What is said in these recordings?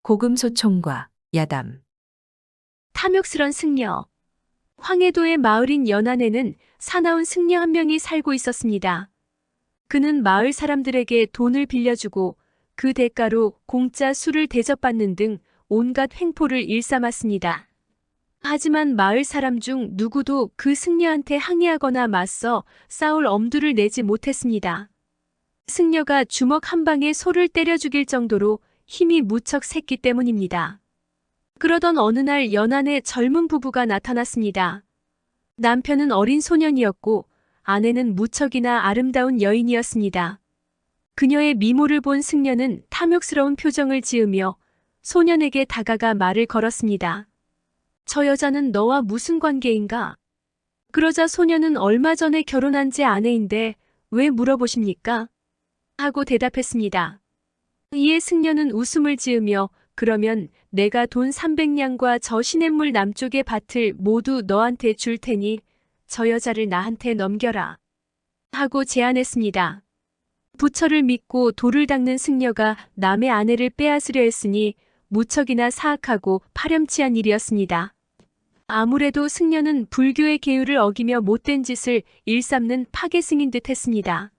고금소총과 야담. 탐욕스런 승려. 황해도의 마을인 연안에는 사나운 승려 한 명이 살고 있었습니다. 그는 마을 사람들에게 돈을 빌려주고 그 대가로 공짜 술을 대접받는 등 온갖 횡포를 일삼았습니다. 하지만 마을 사람 중 누구도 그 승려한테 항의하거나 맞서 싸울 엄두를 내지 못했습니다. 승려가 주먹 한 방에 소를 때려 죽일 정도로 힘이 무척 셌기 때문입니다. 그러던 어느 날 연안에 젊은 부부가 나타났습니다. 남편은 어린 소년이었고 아내는 무척이나 아름다운 여인이었습니다. 그녀의 미모를 본 승려는 탐욕스러운 표정을 지으며 소년에게 다가가 말을 걸었습니다. 저 여자는 너와 무슨 관계인가? 그러자 소년은 얼마 전에 결혼한 제 아내인데 왜 물어보십니까? 하고 대답했습니다. 이에 승려는 웃음을 지으며 그러면 내가 돈 300냥과 저 시냇물 남쪽의 밭을 모두 너한테 줄 테니 저 여자를 나한테 넘겨라. 하고 제안했습니다. 부처를 믿고 돌을 닦는 승려가 남의 아내를 빼앗으려 했으니 무척이나 사악하고 파렴치한 일이었습니다. 아무래도 승려는 불교의 계율을 어기며 못된 짓을 일삼는 파괴승인 듯 했습니다.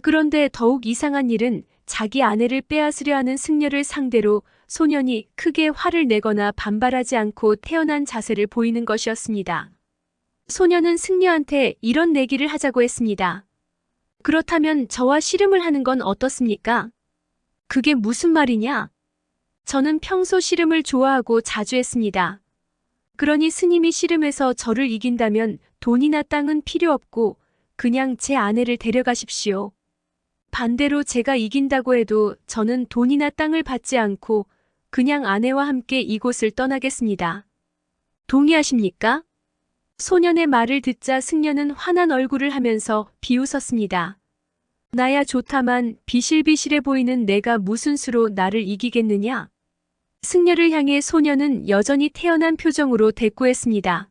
그런데 더욱 이상한 일은 자기 아내를 빼앗으려 하는 승려를 상대로 소년이 크게 화를 내거나 반발하지 않고 태연한 자세를 보이는 것이었습니다. 소년은 승려한테 이런 내기를 하자고 했습니다. 그렇다면 저와 씨름을 하는 건 어떻습니까? 그게 무슨 말이냐? 저는 평소 씨름을 좋아하고 자주 했습니다. 그러니 스님이 씨름해서 저를 이긴다면 돈이나 땅은 필요 없고 그냥 제 아내를 데려가십시오. 반대로 제가 이긴다고 해도 저는 돈이나 땅을 받지 않고 그냥 아내와 함께 이곳을 떠나겠습니다. 동의하십니까? 소년의 말을 듣자 승려는 환한 얼굴을 하면서 비웃었습니다. 나야 좋다만 비실비실해 보이는 내가 무슨 수로 나를 이기겠느냐? 승려를 향해 소년은 여전히 태연한 표정으로 대꾸했습니다.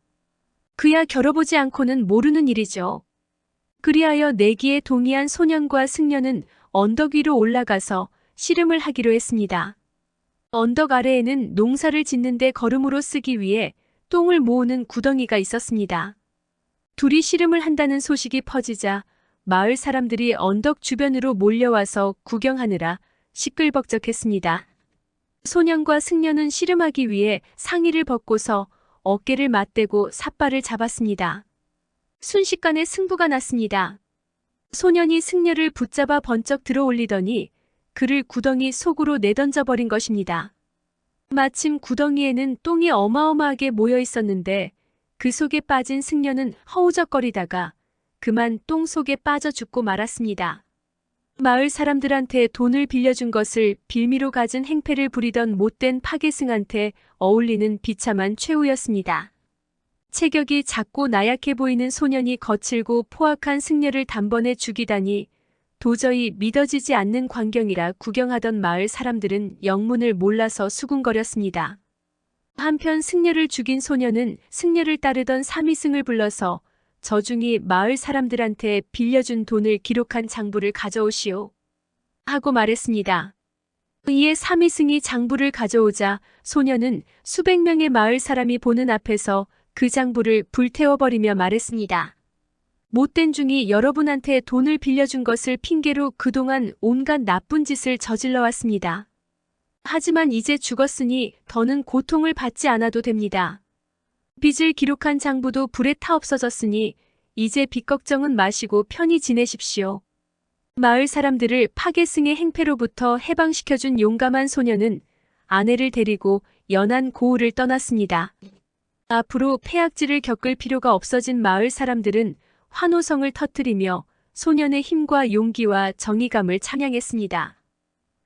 그야 겨뤄보지 않고는 모르는 일이죠. 그리하여 내기에 동의한 소년과 승려는 언덕 위로 올라가서 씨름을 하기로 했습니다. 언덕 아래에는 농사를 짓는데 거름으로 쓰기 위해 똥을 모으는 구덩이가 있었습니다. 둘이 씨름을 한다는 소식이 퍼지자 마을 사람들이 언덕 주변으로 몰려와서 구경하느라 시끌벅적했습니다. 소년과 승려는 씨름하기 위해 상의를 벗고서 어깨를 맞대고 삿발을 잡았습니다. 순식간에 승부가 났습니다. 소년이 승려를 붙잡아 번쩍 들어올리더니 그를 구덩이 속으로 내던져버린 것입니다. 마침 구덩이에는 똥이 어마어마하게 모여 있었는데 그 속에 빠진 승려는 허우적거리다가 그만 똥 속에 빠져 죽고 말았습니다. 마을 사람들한테 돈을 빌려준 것을 빌미로 가진 행패를 부리던 못된 파괴승한테 어울리는 비참한 최후였습니다. 체격이 작고 나약해 보이는 소년이 거칠고 포악한 승려를 단번에 죽이다니 도저히 믿어지지 않는 광경이라 구경하던 마을 사람들은 영문을 몰라서 수군거렸습니다. 한편 승려를 죽인 소년은 승려를 따르던 사미승을 불러서 저중이 마을 사람들한테 빌려준 돈을 기록한 장부를 가져오시오. 하고 말했습니다. 이에 사미승이 장부를 가져오자 소년은 수백 명의 마을 사람이 보는 앞에서 그 장부를 불태워버리며 말했습니다. 못된 중이 여러분한테 돈을 빌려준 것을 핑계로 그동안 온갖 나쁜 짓을 저질러 왔습니다. 하지만 이제 죽었으니 더는 고통을 받지 않아도 됩니다. 빚을 기록한 장부도 불에 타 없어졌으니 이제 빚 걱정은 마시고 편히 지내십시오. 마을 사람들을 파괴승의 행패로부터 해방시켜준 용감한 소년은 아내를 데리고 연안 고을을 떠났습니다. 앞으로 폐악질을 겪을 필요가 없어진 마을 사람들은 환호성을 터뜨리며 소년의 힘과 용기와 정의감을 찬양했습니다.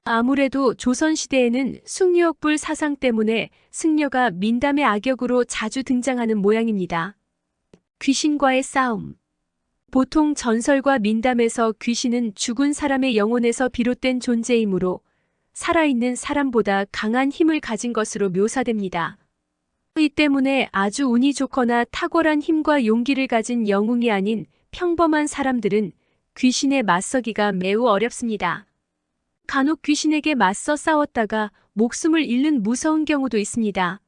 아무래도 조선시대에는 숭유역불 사상 때문에 승려가 민담의 악역으로 자주 등장하는 모양입니다. 귀신과의 싸움. 보통 전설과 민담에서 귀신은 죽은 사람의 영혼에서 비롯된 존재이므로 살아있는 사람보다 강한 힘을 가진 것으로 묘사됩니다. 이 때문에 아주 운이 좋거나 탁월한 힘과 용기를 가진 영웅이 아닌 평범한 사람들은 귀신에 맞서기가 매우 어렵습니다. 간혹 귀신에게 맞서 싸웠다가 목숨을 잃는 무서운 경우도 있습니다.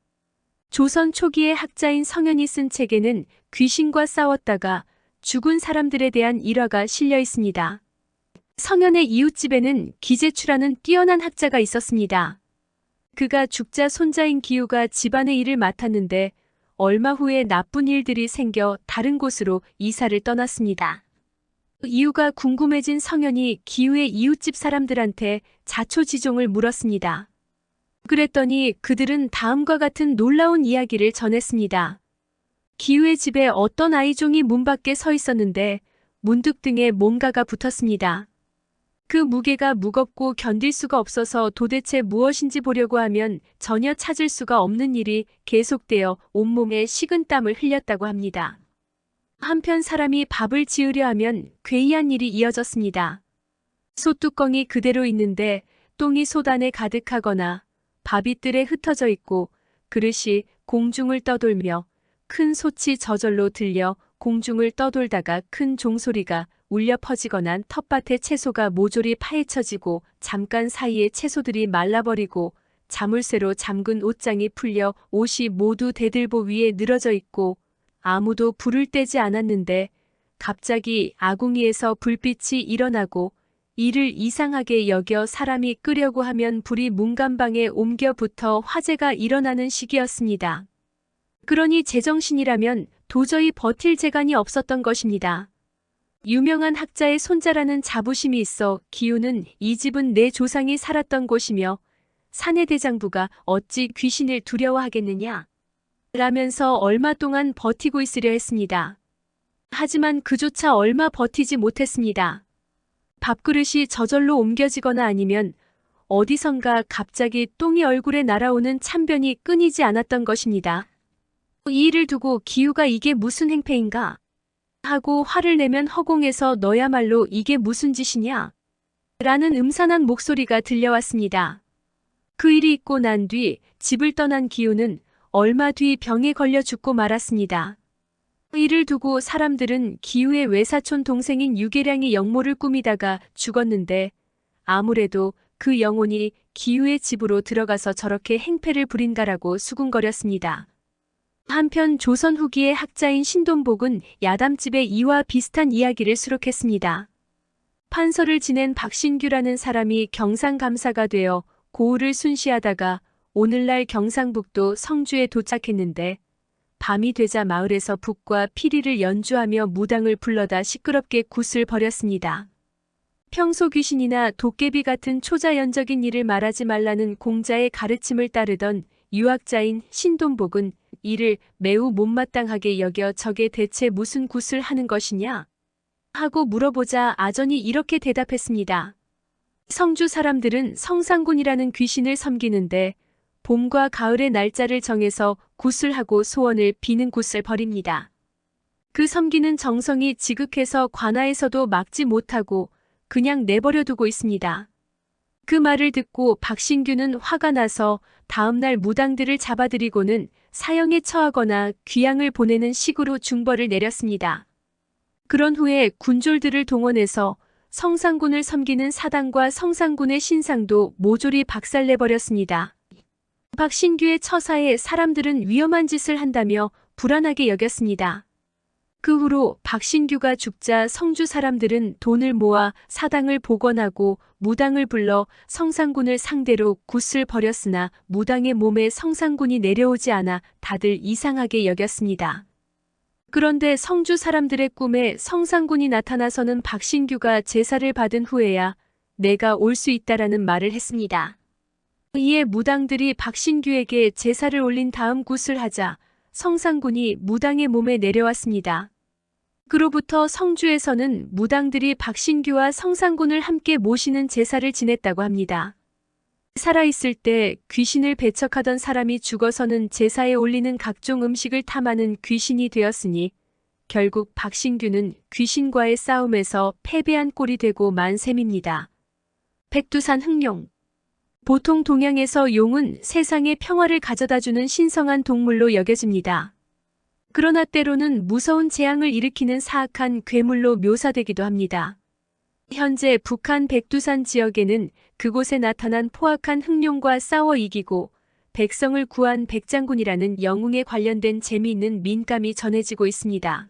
조선 초기의 학자인 성현이 쓴 책에는 귀신과 싸웠다가 죽은 사람들에 대한 일화가 실려 있습니다. 성현의 이웃집에는 기재추라는 뛰어난 학자가 있었습니다. 그가 죽자 손자인 기우가 집안의 일을 맡았는데 얼마 후에 나쁜 일들이 생겨 다른 곳으로 이사를 떠났습니다. 이유가 궁금해진 성현이 기우의 이웃집 사람들한테 자초지종을 물었습니다. 그랬더니 그들은 다음과 같은 놀라운 이야기를 전했습니다. 기우의 집에 어떤 아이종이 문 밖에 서 있었는데 문득 등에 뭔가가 붙었습니다. 그 무게가 무겁고 견딜 수가 없어서 도대체 무엇인지 보려고 하면 전혀 찾을 수가 없는 일이 계속되어 온몸에 식은땀을 흘렸다고 합니다. 한편 사람이 밥을 지으려 하면 괴이한 일이 이어졌습니다. 솥뚜껑이 그대로 있는데 똥이 솥 안에 가득하거나 밥이 뜰에 흩어져 있고 그릇이 공중을 떠돌며 큰 솥이 저절로 들려 공중을 떠돌다가 큰 종소리가 울려 퍼지거나 텃밭에 채소가 모조리 파헤쳐지고 잠깐 사이에 채소들이 말라버리고 자물쇠로 잠근 옷장이 풀려 옷이 모두 대들보 위에 늘어져 있고 아무도 불을 떼지 않았는데 갑자기 아궁이에서 불빛이 일어나고 이를 이상하게 여겨 사람이 끄려고 하면 불이 문간방에 옮겨 붙어 화재가 일어나는 시기였습니다. 그러니 제정신이라면 도저히 버틸 재간이 없었던 것입니다. 유명한 학자의 손자라는 자부심이 있어 기우는 이 집은 내 조상이 살았던 곳이며 사내 대장부가 어찌 귀신을 두려워하겠느냐 라면서 얼마 동안 버티고 있으려 했습니다. 하지만 그조차 얼마 버티지 못했습니다. 밥그릇이 저절로 옮겨지거나 아니면 어디선가 갑자기 똥이 얼굴에 날아오는 참변이 끊이지 않았던 것입니다. 이 일을 두고 기우가 이게 무슨 행패인가 하고 화를 내면 허공에서 너야말로 이게 무슨 짓이냐 라는 음산한 목소리가 들려왔습니다. 그 일이 있고 난 뒤 집을 떠난 기우는 얼마 뒤 병에 걸려 죽고 말았습니다. 이를 두고 사람들은 기우의 외사촌 동생인 유계량이 영모를 꾸미다가 죽었는데 아무래도 그 영혼이 기우의 집으로 들어가서 저렇게 행패를 부린다라고 수군거렸습니다. 한편 조선 후기의 학자인 신돈복은 야담집의 이와 비슷한 이야기를 수록했습니다. 판서를 지낸 박신규라는 사람이 경상감사가 되어 고을을 순시하다가 오늘날 경상북도 성주에 도착했는데 밤이 되자 마을에서 북과 피리를 연주하며 무당을 불러다 시끄럽게 굿을 벌였습니다. 평소 귀신이나 도깨비 같은 초자연적인 일을 말하지 말라는 공자의 가르침을 따르던 유학자인 신돈복은 이를 매우 못마땅하게 여겨 저게 대체 무슨 굿을 하는 것이냐 하고 물어보자 아전이 이렇게 대답했습니다. 성주 사람들은 성상군이라는 귀신을 섬기는데 봄과 가을의 날짜를 정해서 굿을 하고 소원을 비는 굿을 벌입니다. 그 섬기는 정성이 지극해서 관아에서도 막지 못하고 그냥 내버려 두고 있습니다. 그 말을 듣고 박신규는 화가 나서 다음날 무당들을 잡아들이고는 사형에 처하거나 귀양을 보내는 식으로 중벌을 내렸습니다. 그런 후에 군졸들을 동원해서 성상군을 섬기는 사당과 성상군의 신상도 모조리 박살내버렸습니다. 박신규의 처사에 사람들은 위험한 짓을 한다며 불안하게 여겼습니다. 그 후로 박신규가 죽자 성주 사람들은 돈을 모아 사당을 복원하고 무당을 불러 성상군을 상대로 굿을 벌였으나 무당의 몸에 성상군이 내려오지 않아 다들 이상하게 여겼습니다. 그런데 성주 사람들의 꿈에 성상군이 나타나서는 박신규가 제사를 받은 후에야 내가 올 수 있다라는 말을 했습니다. 이에 무당들이 박신규에게 제사를 올린 다음 굿을 하자 성상군이 무당의 몸에 내려왔습니다. 그로부터 성주에서는 무당들이 박신규와 성상군을 함께 모시는 제사를 지냈다고 합니다. 살아있을 때 귀신을 배척하던 사람이 죽어서는 제사에 올리는 각종 음식을 탐하는 귀신이 되었으니 결국 박신규는 귀신과의 싸움에서 패배한 꼴이 되고 만 셈입니다. 백두산 흑룡. 보통 동양에서 용은 세상에 평화를 가져다주는 신성한 동물로 여겨집니다. 그러나 때로는 무서운 재앙을 일으키는 사악한 괴물로 묘사되기도 합니다. 현재 북한 백두산 지역에는 그곳에 나타난 포악한 흑룡과 싸워 이기고 백성을 구한 백장군이라는 영웅에 관련된 재미있는 민감이 전해지고 있습니다.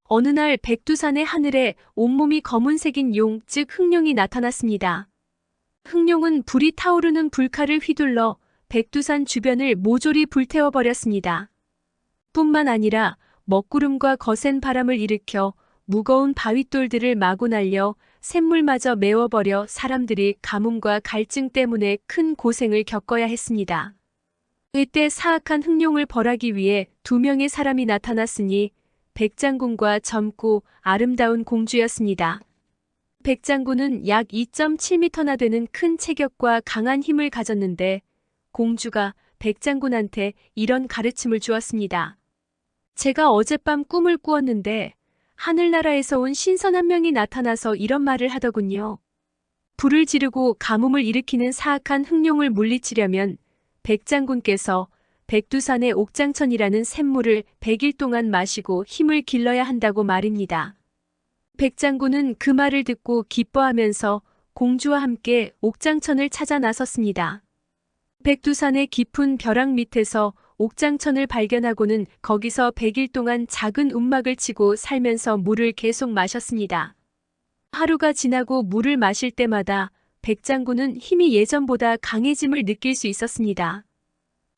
어느 날 백두산의 하늘에 온몸이 검은색인 용, 즉 흑룡이 나타났습니다. 흑룡은 불이 타오르는 불칼을 휘둘러 백두산 주변을 모조리 불태워버렸습니다. 뿐만 아니라 먹구름과 거센 바람을 일으켜 무거운 바윗돌들을 마구 날려 샘물마저 메워버려 사람들이 가뭄과 갈증 때문에 큰 고생을 겪어야 했습니다. 이때 사악한 흑룡을 벌하기 위해 2명의 사람이 나타났으니 백장군과 젊고 아름다운 공주였습니다. 백장군은 약 2.7m나 되는 큰 체격과 강한 힘을 가졌는데 공주가 백장군한테 이런 가르침을 주었습니다. 제가 어젯밤 꿈을 꾸었는데 하늘나라에서 온 신선 한 명이 나타나서 이런 말을 하더군요. 불을 지르고 가뭄을 일으키는 사악한 흑룡을 물리치려면 백장군께서 백두산의 옥장천이라는 샘물을 100일 동안 마시고 힘을 길러야 한다고 말입니다. 백장군은 그 말을 듣고 기뻐하면서 공주와 함께 옥장천을 찾아 나섰습니다. 백두산의 깊은 벼락 밑에서 옥장천을 발견하고는 거기서 100일 동안 작은 움막을 치고 살면서 물을 계속 마셨습니다. 하루가 지나고 물을 마실 때마다 백장군은 힘이 예전보다 강해짐을 느낄 수 있었습니다.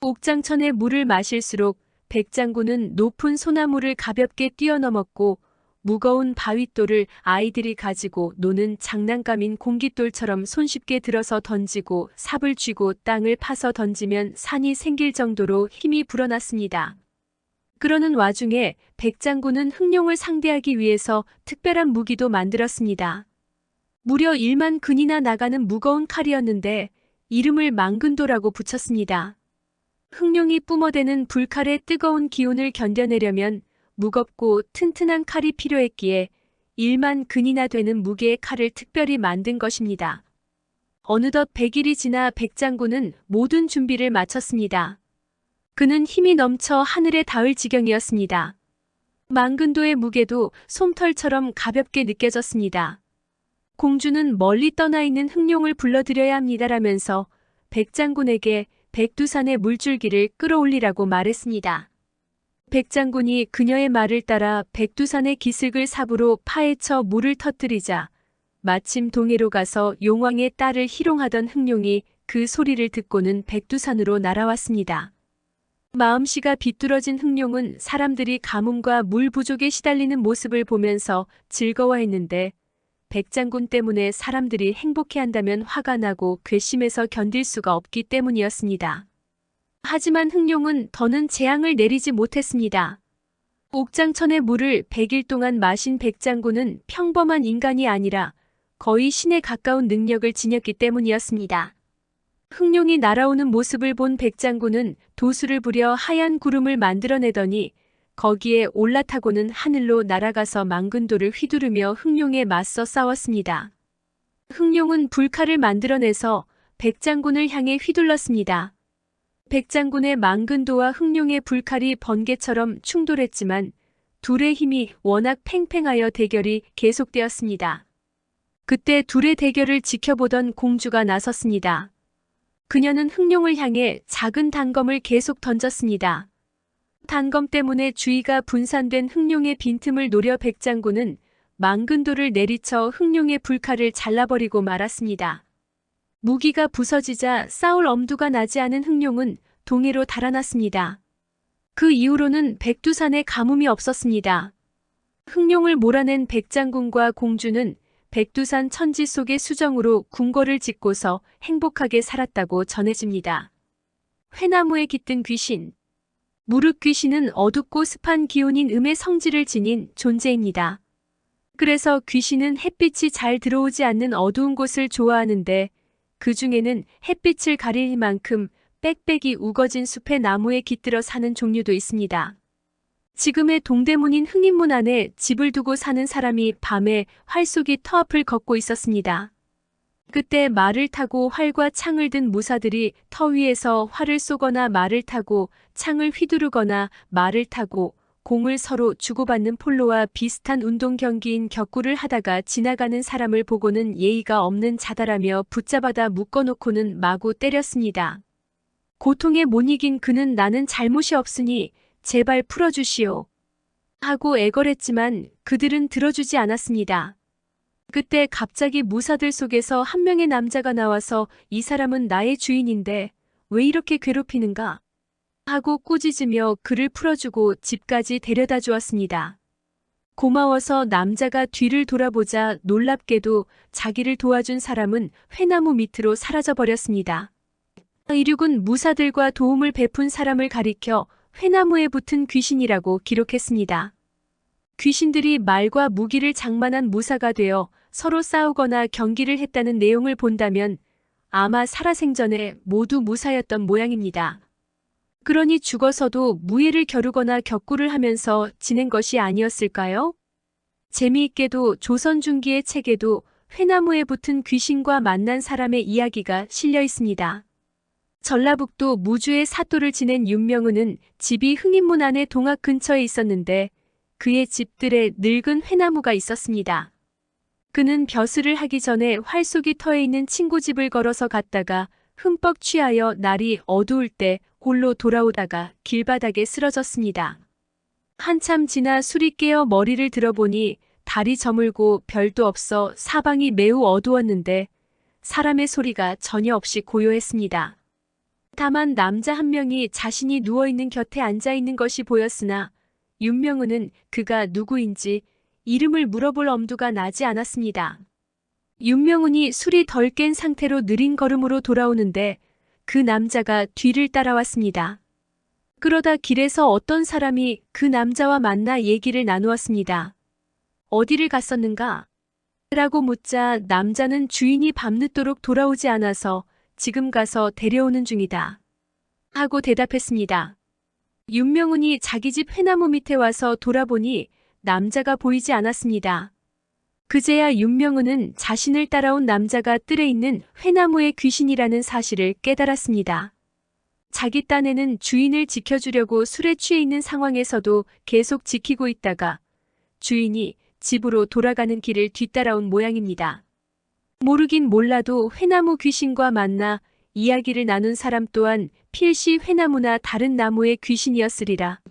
옥장천의 물을 마실수록 백장군은 높은 소나무를 가볍게 뛰어넘었고 무거운 바윗돌을 아이들이 가지고 노는 장난감인 공깃돌처럼 손쉽게 들어서 던지고 삽을 쥐고 땅을 파서 던지면 산이 생길 정도로 힘이 불어났습니다. 그러는 와중에 백장군은 흑룡을 상대하기 위해서 특별한 무기도 만들었습니다. 무려 1만 근이나 나가는 무거운 칼이었는데 이름을 망근도라고 붙였습니다. 흑룡이 뿜어대는 불칼의 뜨거운 기운을 견뎌내려면 무겁고 튼튼한 칼이 필요했기에 1만 근이나 되는 무게의 칼을 특별히 만든 것입니다. 어느덧 100일이 지나 백장군은 모든 준비를 마쳤습니다. 그는 힘이 넘쳐 하늘에 닿을 지경이었습니다. 망근도의 무게도 솜털처럼 가볍게 느껴졌습니다. 공주는 멀리 떠나 있는 흑룡을 불러들여야 합니다라면서 백장군에게 백두산의 물줄기를 끌어올리라고 말했습니다. 백장군이 그녀의 말을 따라 백두산의 기슭을 삽으로 파헤쳐 물을 터뜨리자 마침 동해로 가서 용왕의 딸을 희롱하던 흑룡이 그 소리를 듣고는 백두산으로 날아왔습니다. 마음씨가 비뚤어진 흑룡은 사람들이 가뭄과 물 부족에 시달리는 모습을 보면서 즐거워했는데 백장군 때문에 사람들이 행복해한다면 화가 나고 괘씸해서 견딜 수가 없기 때문이었습니다. 하지만 흑룡은 더는 재앙을 내리지 못했습니다. 옥장천의 물을 100일 동안 마신 백장군은 평범한 인간이 아니라 거의 신에 가까운 능력을 지녔기 때문이었습니다. 흑룡이 날아오는 모습을 본 백장군은 도수를 부려 하얀 구름을 만들어내더니 거기에 올라타고는 하늘로 날아가서 망근도를 휘두르며 흑룡에 맞서 싸웠습니다. 흑룡은 불칼을 만들어내서 백장군을 향해 휘둘렀습니다. 백장군의 망근도와 흑룡의 불칼이 번개처럼 충돌했지만 둘의 힘이 워낙 팽팽하여 대결이 계속되었습니다. 그때 둘의 대결을 지켜보던 공주가 나섰습니다. 그녀는 흑룡을 향해 작은 단검을 계속 던졌습니다. 단검 때문에 주의가 분산된 흑룡의 빈틈을 노려 백장군은 망근도를 내리쳐 흑룡의 불칼을 잘라버리고 말았습니다. 무기가 부서지자 싸울 엄두가 나지 않은 흑룡은 동해로 달아났습니다. 그 이후로는 백두산에 가뭄이 없었습니다. 흑룡을 몰아낸 백장군과 공주는 백두산 천지 속의 수정으로 궁궐을 짓고서 행복하게 살았다고 전해집니다. 회나무에 깃든 귀신. 무륵 귀신은 어둡고 습한 기운인 음의 성질을 지닌 존재입니다. 그래서 귀신은 햇빛이 잘 들어오지 않는 어두운 곳을 좋아하는데 그 중에는 햇빛을 가릴 만큼 빽빽이 우거진 숲의 나무에 깃들어 사는 종류도 있습니다. 지금의 동대문인 흥인문 안에 집을 두고 사는 사람이 밤에 활 속이 터 앞을 걷고 있었습니다. 그때 말을 타고 활과 창을 든 무사들이 터 위에서 활을 쏘거나 말을 타고 창을 휘두르거나 말을 타고 공을 서로 주고받는 폴로와 비슷한 운동 경기인 격구를 하다가 지나가는 사람을 보고는 예의가 없는 자다라며 붙잡아다 묶어놓고는 마구 때렸습니다. 고통에 못 이긴 그는 나는 잘못이 없으니 제발 풀어주시오 하고 애걸했지만 그들은 들어주지 않았습니다. 그때 갑자기 무사들 속에서 한 명의 남자가 나와서 이 사람은 나의 주인인데 왜 이렇게 괴롭히는가 하고 꾸짖으며 그를 풀어주고 집까지 데려다 주었습니다. 고마워서 남자가 뒤를 돌아보자 놀랍게도 자기를 도와준 사람은 회나무 밑으로 사라져 버렸습니다. 이륙은 무사들과 도움을 베푼 사람을 가리켜 회나무에 붙은 귀신이라고 기록했습니다. 귀신들이 말과 무기를 장만한 무사가 되어 서로 싸우거나 경기를 했다는 내용을 본다면 아마 살아생전에 모두 무사였던 모양입니다. 그러니 죽어서도 무예를 겨루거나 격구를 하면서 지낸 것이 아니었을까요? 재미있게도 조선 중기의 책에도 회나무에 붙은 귀신과 만난 사람의 이야기가 실려 있습니다. 전라북도 무주의 사또를 지낸 윤명은은 집이 흥인문 안의 동학 근처에 있었는데 그의 집들에 늙은 회나무가 있었습니다. 그는 벼슬을 하기 전에 활쏘기 터에 있는 친구 집을 걸어서 갔다가 흠뻑 취하여 날이 어두울 때 홀로 돌아오다가 길바닥에 쓰러졌습니다. 한참 지나 술이 깨어 머리를 들어보니 달이 저물고 별도 없어 사방이 매우 어두웠는데 사람의 소리가 전혀 없이 고요했습니다. 다만 남자 한 명이 자신이 누워있는 곁에 앉아있는 것이 보였으나 윤명은은 그가 누구인지 이름을 물어볼 엄두가 나지 않았습니다. 윤명은이 술이 덜 깬 상태로 느린 걸음으로 돌아오는데 그 남자가 뒤를 따라왔습니다. 그러다 길에서 어떤 사람이 그 남자와 만나 얘기를 나누었습니다. 어디를 갔었는가? 라고 묻자 남자는 주인이 밤늦도록 돌아오지 않아서 지금 가서 데려오는 중이다 하고 대답했습니다. 윤명은이 자기 집 회나무 밑에 와서 돌아보니 남자가 보이지 않았습니다. 그제야 윤명은은 자신을 따라온 남자가 뜰에 있는 회나무의 귀신이라는 사실을 깨달았습니다. 자기 딴에는 주인을 지켜주려고 술에 취해 있는 상황에서도 계속 지키고 있다가 주인이 집으로 돌아가는 길을 뒤따라온 모양입니다. 모르긴 몰라도 회나무 귀신과 만나 이야기를 나눈 사람 또한 필시 회나무나 다른 나무의 귀신이었으리라.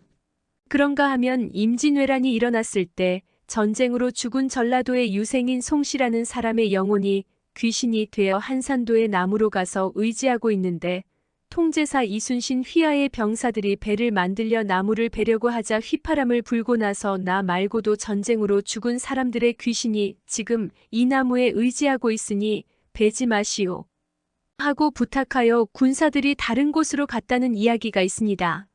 그런가 하면 임진왜란이 일어났을 때 전쟁으로 죽은 전라도의 유생인 송씨라는 사람의 영혼이 귀신이 되어 한산도의 나무로 가서 의지하고 있는데 통제사 이순신 휘하의 병사들이 배를 만들려 나무를 베려고 하자 휘파람을 불고 나서 나 말고도 전쟁으로 죽은 사람들의 귀신이 지금 이 나무에 의지하고 있으니 베지 마시오 하고 부탁하여 군사들이 다른 곳으로 갔다는 이야기가 있습니다.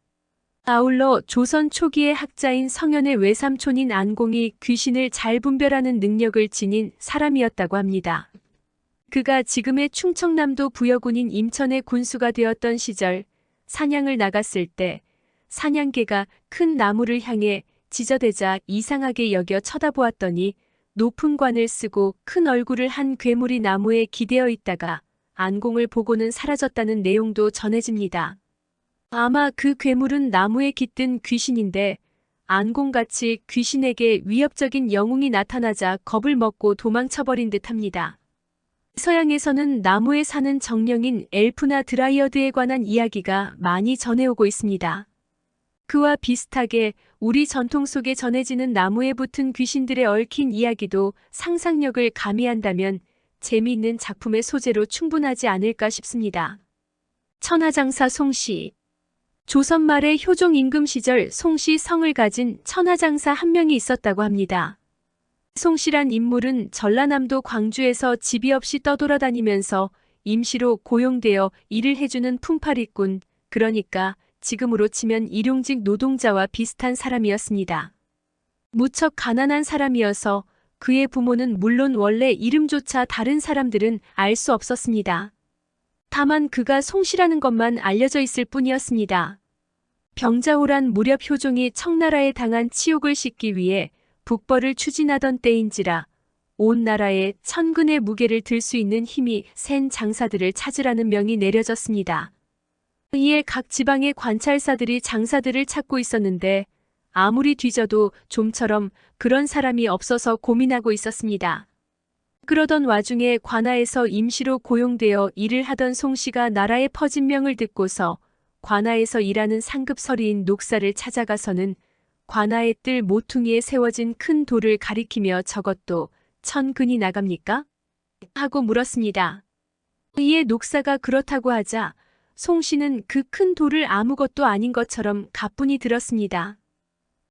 아울러 조선 초기의 학자인 성현의 외삼촌인 안공이 귀신을 잘 분별하는 능력을 지닌 사람이었다고 합니다. 그가 지금의 충청남도 부여군인 임천의 군수가 되었던 시절 사냥을 나갔을 때 사냥개가 큰 나무를 향해 지저대자 이상하게 여겨 쳐다보았더니 높은 관을 쓰고 큰 얼굴을 한 괴물이 나무에 기대어 있다가 안공을 보고는 사라졌다는 내용도 전해집니다. 아마 그 괴물은 나무에 깃든 귀신인데 안공같이 귀신에게 위협적인 영웅이 나타나자 겁을 먹고 도망쳐버린 듯합니다. 서양에서는 나무에 사는 정령인 엘프나 드라이어드에 관한 이야기가 많이 전해오고 있습니다. 그와 비슷하게 우리 전통 속에 전해지는 나무에 붙은 귀신들의 얽힌 이야기도 상상력을 가미한다면 재미있는 작품의 소재로 충분하지 않을까 싶습니다. 천하장사 송씨. 조선 말의 효종 임금 시절 송씨 성을 가진 천하장사 한 명이 있었다고 합니다. 송씨란 인물은 전라남도 광주에서 집이 없이 떠돌아다니면서 임시로 고용되어 일을 해주는 품팔이꾼, 그러니까 지금으로 치면 일용직 노동자와 비슷한 사람이었습니다. 무척 가난한 사람이어서 그의 부모는 물론 원래 이름조차 다른 사람들은 알 수 없었습니다. 다만 그가 송씨라는 것만 알려져 있을 뿐이었습니다. 병자호란 무렵 효종이 청나라에 당한 치욕을 씻기 위해 북벌을 추진하던 때인지라 온 나라에 천근의 무게를 들 수 있는 힘이 센 장사들을 찾으라는 명이 내려졌습니다. 이에 각 지방의 관찰사들이 장사들을 찾고 있었는데 아무리 뒤져도 좀처럼 그런 사람이 없어서 고민하고 있었습니다. 그러던 와중에 관아에서 임시로 고용되어 일을 하던 송씨가 나라에 퍼진 명을 듣고서 관아에서 일하는 상급서리인 녹사를 찾아가서는 관아의 뜰 모퉁이에 세워진 큰 돌을 가리키며 저것도 천근이 나갑니까? 하고 물었습니다. 이에 녹사가 그렇다고 하자 송씨는 그 큰 돌을 아무것도 아닌 것처럼 가뿐히 들었습니다.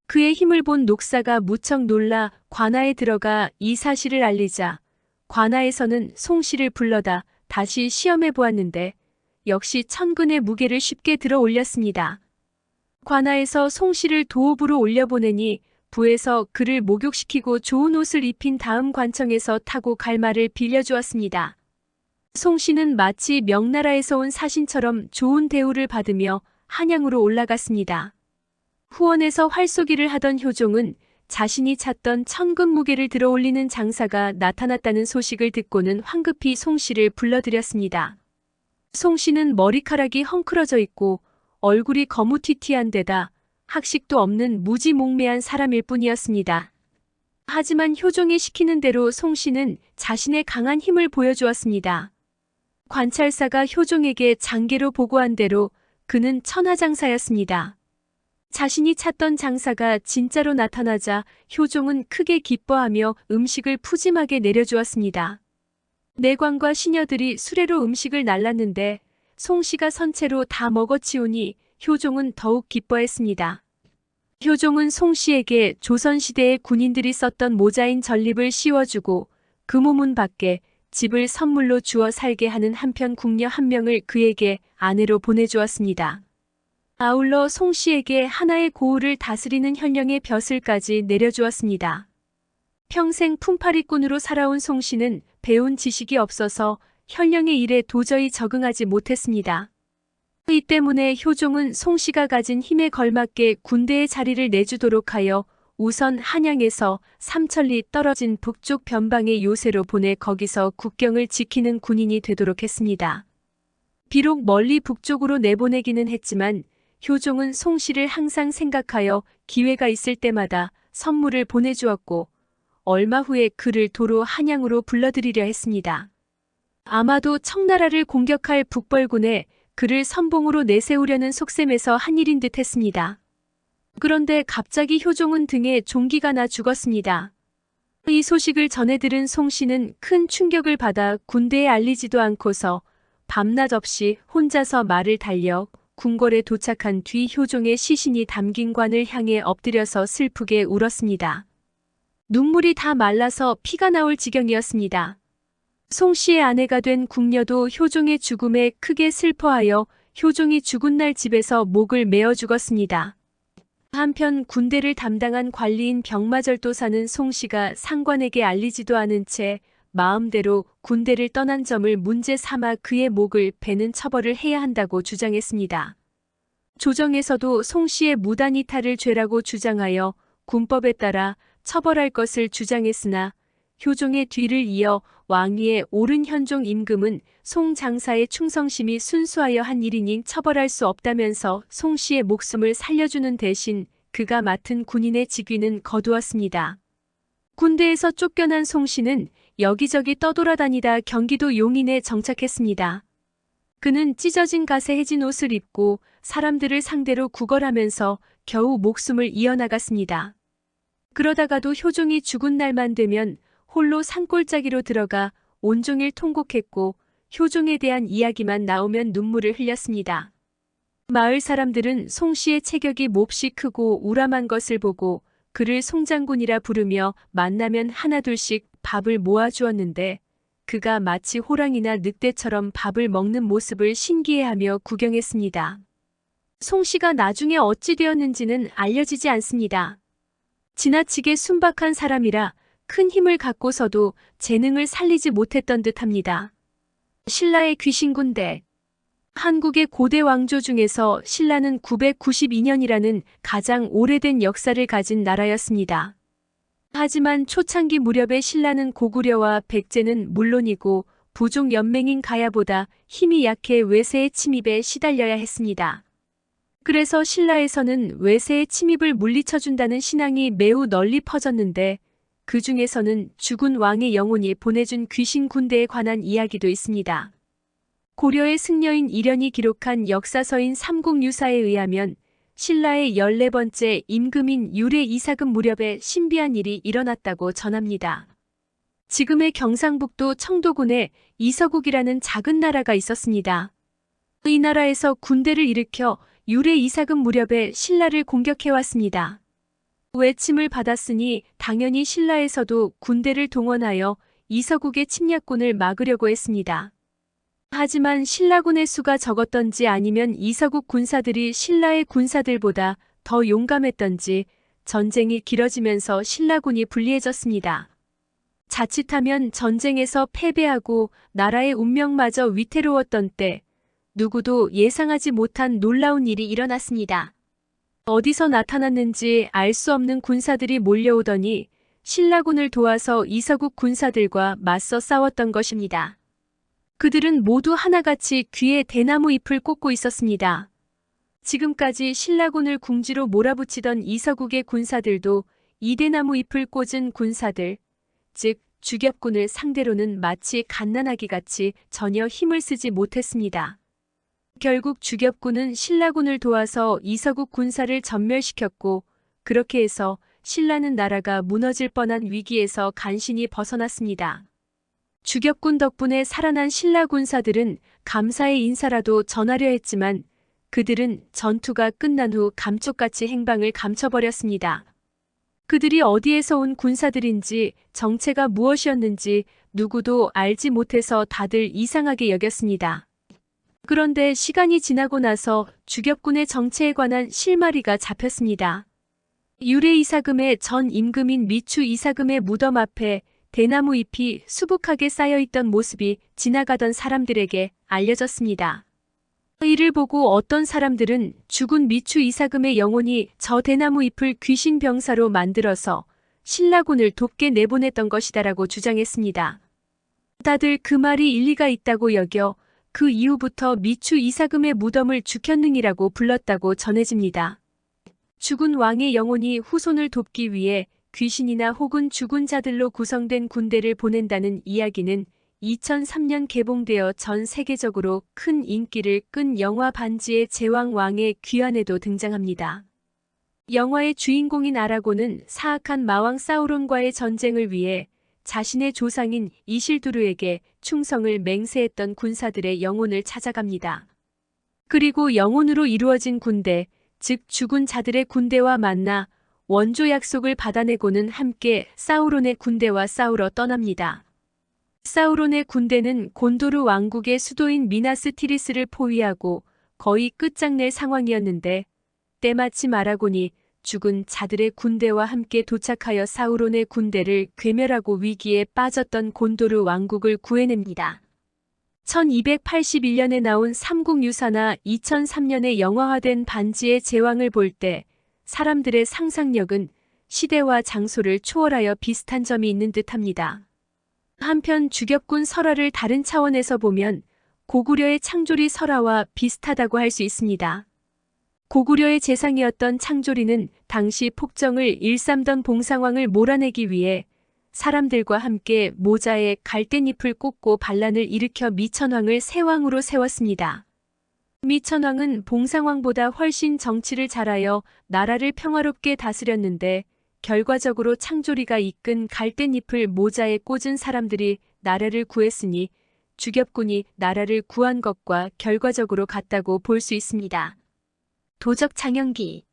그의 힘을 본 녹사가 무척 놀라 관아에 들어가 이 사실을 알리자 관아에서는 송씨를 불러다 다시 시험해 보았는데 역시 천근의 무게를 쉽게 들어 올렸습니다. 관아에서 송씨를 도읍으로 올려보내니 부에서 그를 목욕시키고 좋은 옷을 입힌 다음 관청에서 타고 갈 말을 빌려주었습니다. 송씨는 마치 명나라에서 온 사신처럼 좋은 대우를 받으며 한양으로 올라갔습니다. 후원에서 활쏘기를 하던 효종은 자신이 찾던 천근 무게를 들어 올리는 장사가 나타났다는 소식을 듣고는 황급히 송씨를 불러들였습니다. 송씨는 머리카락이 헝클어져 있고 얼굴이 거무튀튀한 데다 학식도 없는 무지몽매한 사람일 뿐이었습니다. 하지만 효종이 시키는 대로 송씨는 자신의 강한 힘을 보여주었습니다. 관찰사가 효종에게 장계로 보고한 대로 그는 천하장사였습니다. 자신이 찾던 장사가 진짜로 나타나자 효종은 크게 기뻐하며 음식을 푸짐하게 내려주었습니다. 내관과 시녀들이 수레로 음식을 날랐는데 송씨가 선체로 다 먹어치우니 효종은 더욱 기뻐했습니다. 효종은 송씨에게 조선시대의 군인들이 썼던 모자인 전립을 씌워주고 그 모문 밖에 집을 선물로 주어 살게 하는 한편 궁녀 한 명을 그에게 아내로 보내주었습니다. 아울러 송씨에게 하나의 고을을 다스리는 현령의 벼슬까지 내려주었습니다. 평생 품팔이꾼으로 살아온 송씨는 배운 지식이 없어서 현령의 일에 도저히 적응하지 못했습니다. 이 때문에 효종은 송씨가 가진 힘에 걸맞게 군대의 자리를 내주도록 하여 우선 한양에서 3천리 떨어진 북쪽 변방의 요새로 보내 거기서 국경을 지키는 군인이 되도록 했습니다. 비록 멀리 북쪽으로 내보내기는 했지만 효종은 송씨를 항상 생각하여 기회가 있을 때마다 선물을 보내주었고 얼마 후에 그를 도로 한양으로 불러들이려 했습니다. 아마도 청나라를 공격할 북벌군에 그를 선봉으로 내세우려는 속셈에서 한 일인 듯 했습니다. 그런데 갑자기 효종은 등에 종기가 나 죽었습니다. 이 소식을 전해 들은 송씨는 큰 충격을 받아 군대에 알리지도 않고서 밤낮 없이 혼자서 말을 달려 궁궐에 도착한 뒤 효종의 시신이 담긴 관을 향해 엎드려서 슬프게 울었습니다. 눈물이 다 말라서 피가 나올 지경이었습니다. 송씨의 아내가 된 궁녀도 효종의 죽음에 크게 슬퍼하여 효종이 죽은 날 집에서 목을 메어 죽었습니다. 한편 군대를 담당한 관리인 병마절도사는 송씨가 상관에게 알리지도 않은 채 마음대로 군대를 떠난 점을 문제 삼아 그의 목을 베는 처벌을 해야 한다고 주장했습니다. 조정에서도 송씨의 무단 이탈을 죄라고 주장하여 군법에 따라 처벌할 것을 주장했으나 효종의 뒤를 이어 왕위에 오른 현종 임금은 송 장사의 충성심이 순수하여 한 일이니 처벌할 수 없다면서 송씨의 목숨을 살려주는 대신 그가 맡은 군인의 직위는 거두었습니다. 군대에서 쫓겨난 송씨는 여기저기 떠돌아다니다 경기도 용인에 정착했습니다. 그는 찢어진 갓에 해진 옷을 입고 사람들을 상대로 구걸하면서 겨우 목숨을 이어나갔습니다. 그러다가도 효종이 죽은 날만 되면 홀로 산골짜기로 들어가 온종일 통곡했고 효종에 대한 이야기만 나오면 눈물을 흘렸습니다. 마을 사람들은 송씨의 체격이 몹시 크고 우람한 것을 보고 그를 송장군이라 부르며 만나면 하나둘씩 밥을 모아주었는데 그가 마치 호랑이나 늑대처럼 밥을 먹는 모습을 신기해하며 구경했습니다. 송씨가 나중에 어찌 되었는지는 알려지지 않습니다. 지나치게 순박한 사람이라 큰 힘을 갖고서도 재능을 살리지 못했던 듯합니다. 신라의 귀신군대. 한국의 고대 왕조 중에서 신라는 992년이라는 가장 오래된 역사를 가진 나라였습니다. 하지만 초창기 무렵의 신라는 고구려와 백제는 물론이고 부족 연맹인 가야보다 힘이 약해 외세의 침입에 시달려야 했습니다. 그래서 신라에서는 외세의 침입을 물리쳐준다는 신앙이 매우 널리 퍼졌는데 그 중에서는 죽은 왕의 영혼이 보내준 귀신 군대에 관한 이야기도 있습니다. 고려의 승려인 이련이 기록한 역사서인 삼국유사에 의하면 신라의 14번째 임금인 유래 이사금 무렵에 신비한 일이 일어났다고 전합니다. 지금의 경상북도 청도군에 이서국이라는 작은 나라가 있었습니다. 이 나라에서 군대를 일으켜 유래 이사금 무렵에 신라를 공격해왔습니다. 외침을 받았으니 당연히 신라에서도 군대를 동원하여 이서국의 침략군을 막으려고 했습니다. 하지만 신라군의 수가 적었던지 아니면 이서국 군사들이 신라의 군사들보다 더 용감했던지 전쟁이 길어지면서 신라군이 불리해졌습니다. 자칫하면 전쟁에서 패배하고 나라의 운명마저 위태로웠던 때 누구도 예상하지 못한 놀라운 일이 일어났습니다. 어디서 나타났는지 알 수 없는 군사들이 몰려오더니 신라군을 도와서 이서국 군사들과 맞서 싸웠던 것입니다. 그들은 모두 하나같이 귀에 대나무 잎을 꽂고 있었습니다. 지금까지 신라군을 궁지로 몰아붙이던 이서국의 군사들도 이 대나무 잎을 꽂은 군사들, 즉 주겹군을 상대로는 마치 갓난아기같이 전혀 힘을 쓰지 못했습니다. 결국 주겹군은 신라군을 도와서 이서국 군사를 전멸시켰고 그렇게 해서 신라는 나라가 무너질 뻔한 위기에서 간신히 벗어났습니다. 주겹군 덕분에 살아난 신라 군사들은 감사의 인사라도 전하려 했지만 그들은 전투가 끝난 후 감쪽같이 행방을 감춰버렸습니다. 그들이 어디에서 온 군사들인지 정체가 무엇이었는지 누구도 알지 못해서 다들 이상하게 여겼습니다. 그런데 시간이 지나고 나서 주겹군의 정체에 관한 실마리가 잡혔습니다. 유래 이사금의 전 임금인 미추 이사금의 무덤 앞에 대나무 잎이 수북하게 쌓여있던 모습이 지나가던 사람들에게 알려졌습니다. 이를 보고 어떤 사람들은 죽은 미추 이사금의 영혼이 저 대나무 잎을 귀신 병사로 만들어서 신라군을 돕게 내보냈던 것이다라고 주장했습니다. 다들 그 말이 일리가 있다고 여겨 그 이후부터 미추 이사금의 무덤을 죽현능이라고 불렀다고 전해집니다. 죽은 왕의 영혼이 후손을 돕기 위해 귀신이나 혹은 죽은 자들로 구성된 군대를 보낸다는 이야기는 2003년 개봉되어 전 세계적으로 큰 인기를 끈 영화 반지의 제왕 왕의 귀환에도 등장합니다. 영화의 주인공인 아라곤은 사악한 마왕 사우론과의 전쟁을 위해 자신의 조상인 이실두르에게 충성을 맹세했던 군사들의 영혼을 찾아갑니다. 그리고 영혼으로 이루어진 군대, 즉 죽은 자들의 군대와 만나 원조 약속을 받아내고는 함께 사우론의 군대와 싸우러 떠납니다. 사우론의 군대는 곤도르 왕국의 수도인 미나스 티리스를 포위하고 거의 끝장낼 상황이었는데 때마침 아라곤이 죽은 자들의 군대와 함께 도착하여 사우론의 군대를 괴멸하고 위기에 빠졌던 곤도르 왕국을 구해냅니다. 1281년에 나온 삼국유사나 2003년에 영화화된 반지의 제왕을 볼 때 사람들의 상상력은 시대와 장소를 초월하여 비슷한 점이 있는 듯합니다. 한편 주겹군 설화를 다른 차원에서 보면 고구려의 창조리 설화와 비슷하다고 할 수 있습니다. 고구려의 재상이었던 창조리는 당시 폭정을 일삼던 봉상왕을 몰아내기 위해 사람들과 함께 모자에 갈대잎을 꽂고 반란을 일으켜 미천왕을 세왕으로 세웠습니다. 미천왕은 봉상왕보다 훨씬 정치를 잘하여 나라를 평화롭게 다스렸는데 결과적으로 창조리가 이끈 갈대잎을 모자에 꽂은 사람들이 나라를 구했으니 주겹군이 나라를 구한 것과 결과적으로 같다고 볼 수 있습니다. 도적 장영기.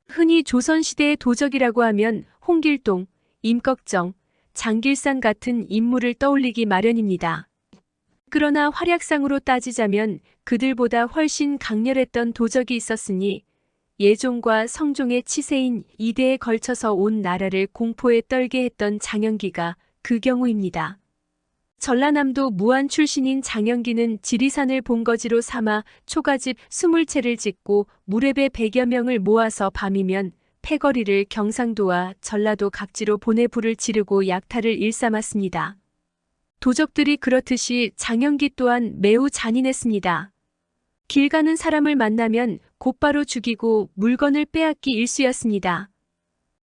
흔히 조선시대의 도적이라고 하면 홍길동, 임꺽정, 장길산 같은 인물을 떠올리기 마련입니다. 그러나 활약상으로 따지자면 그들보다 훨씬 강렬했던 도적이 있었으니 예종과 성종의 치세인 2대에 걸쳐서 온 나라를 공포에 떨게 했던 장영기가 그 경우입니다. 전라남도 무안 출신인 장영기는 지리산을 본거지로 삼아 초가집 20채를 짓고 무렵의 100여 명을 모아서 밤이면 패거리를 경상도와 전라도 각지로 보내 불을 지르고 약탈을 일삼았습니다. 도적들이 그렇듯이 장영기 또한 매우 잔인했습니다. 길 가는 사람을 만나면 곧바로 죽이고 물건을 빼앗기 일쑤였습니다.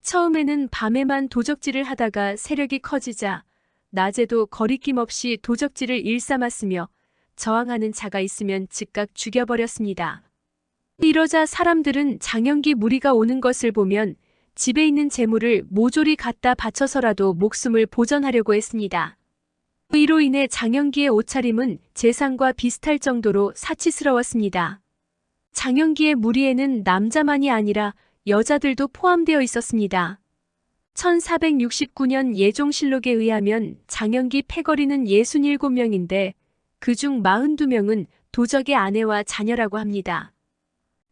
처음에는 밤에만 도적질을 하다가 세력이 커지자 낮에도 거리낌 없이 도적질을 일삼았으며 저항하는 자가 있으면 즉각 죽여버렸습니다. 이러자 사람들은 장영기 무리가 오는 것을 보면 집에 있는 재물을 모조리 갖다 바쳐서라도 목숨을 보전하려고 했습니다. 이로 인해 장영기의 옷차림은 재상과 비슷할 정도로 사치스러웠습니다. 장영기의 무리에는 남자만이 아니라 여자들도 포함되어 있었습니다. 1469년 예종실록에 의하면 장영기 패거리는 67명인데 그중 42명은 도적의 아내와 자녀라고 합니다.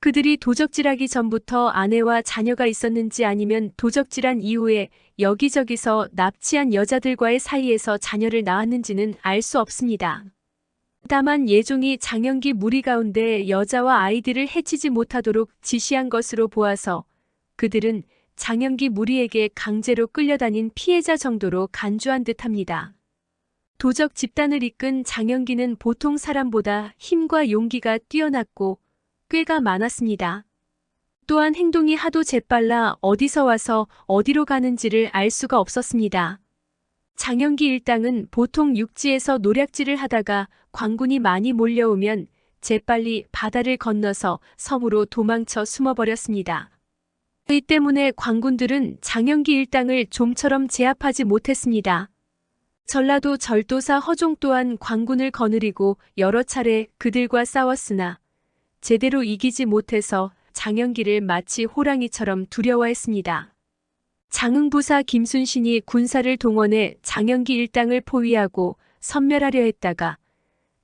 그들이 도적질하기 전부터 아내와 자녀가 있었는지 아니면 도적질한 이후에 여기저기서 납치한 여자들과의 사이에서 자녀를 낳았는지는 알 수 없습니다. 다만 예종이 장영기 무리 가운데 여자와 아이들을 해치지 못하도록 지시한 것으로 보아서 그들은 장영기 무리에게 강제로 끌려다닌 피해자 정도로 간주한 듯합니다. 도적 집단을 이끈 장영기는 보통 사람보다 힘과 용기가 뛰어났고 꾀가 많았습니다. 또한 행동이 하도 재빨라 어디서 와서 어디로 가는지를 알 수가 없었습니다. 장영기 일당은 보통 육지에서 노략질을 하다가 광군이 많이 몰려오면 재빨리 바다를 건너서 섬으로 도망쳐 숨어버렸습니다. 이 때문에 광군들은 장영기 일당을 좀처럼 제압하지 못했습니다. 전라도 절도사 허종 또한 광군을 거느리고 여러 차례 그들과 싸웠으나 제대로 이기지 못해서 장영기를 마치 호랑이처럼 두려워했습니다. 장흥부사 김순신이 군사를 동원해 장영기 일당을 포위하고 섬멸하려 했다가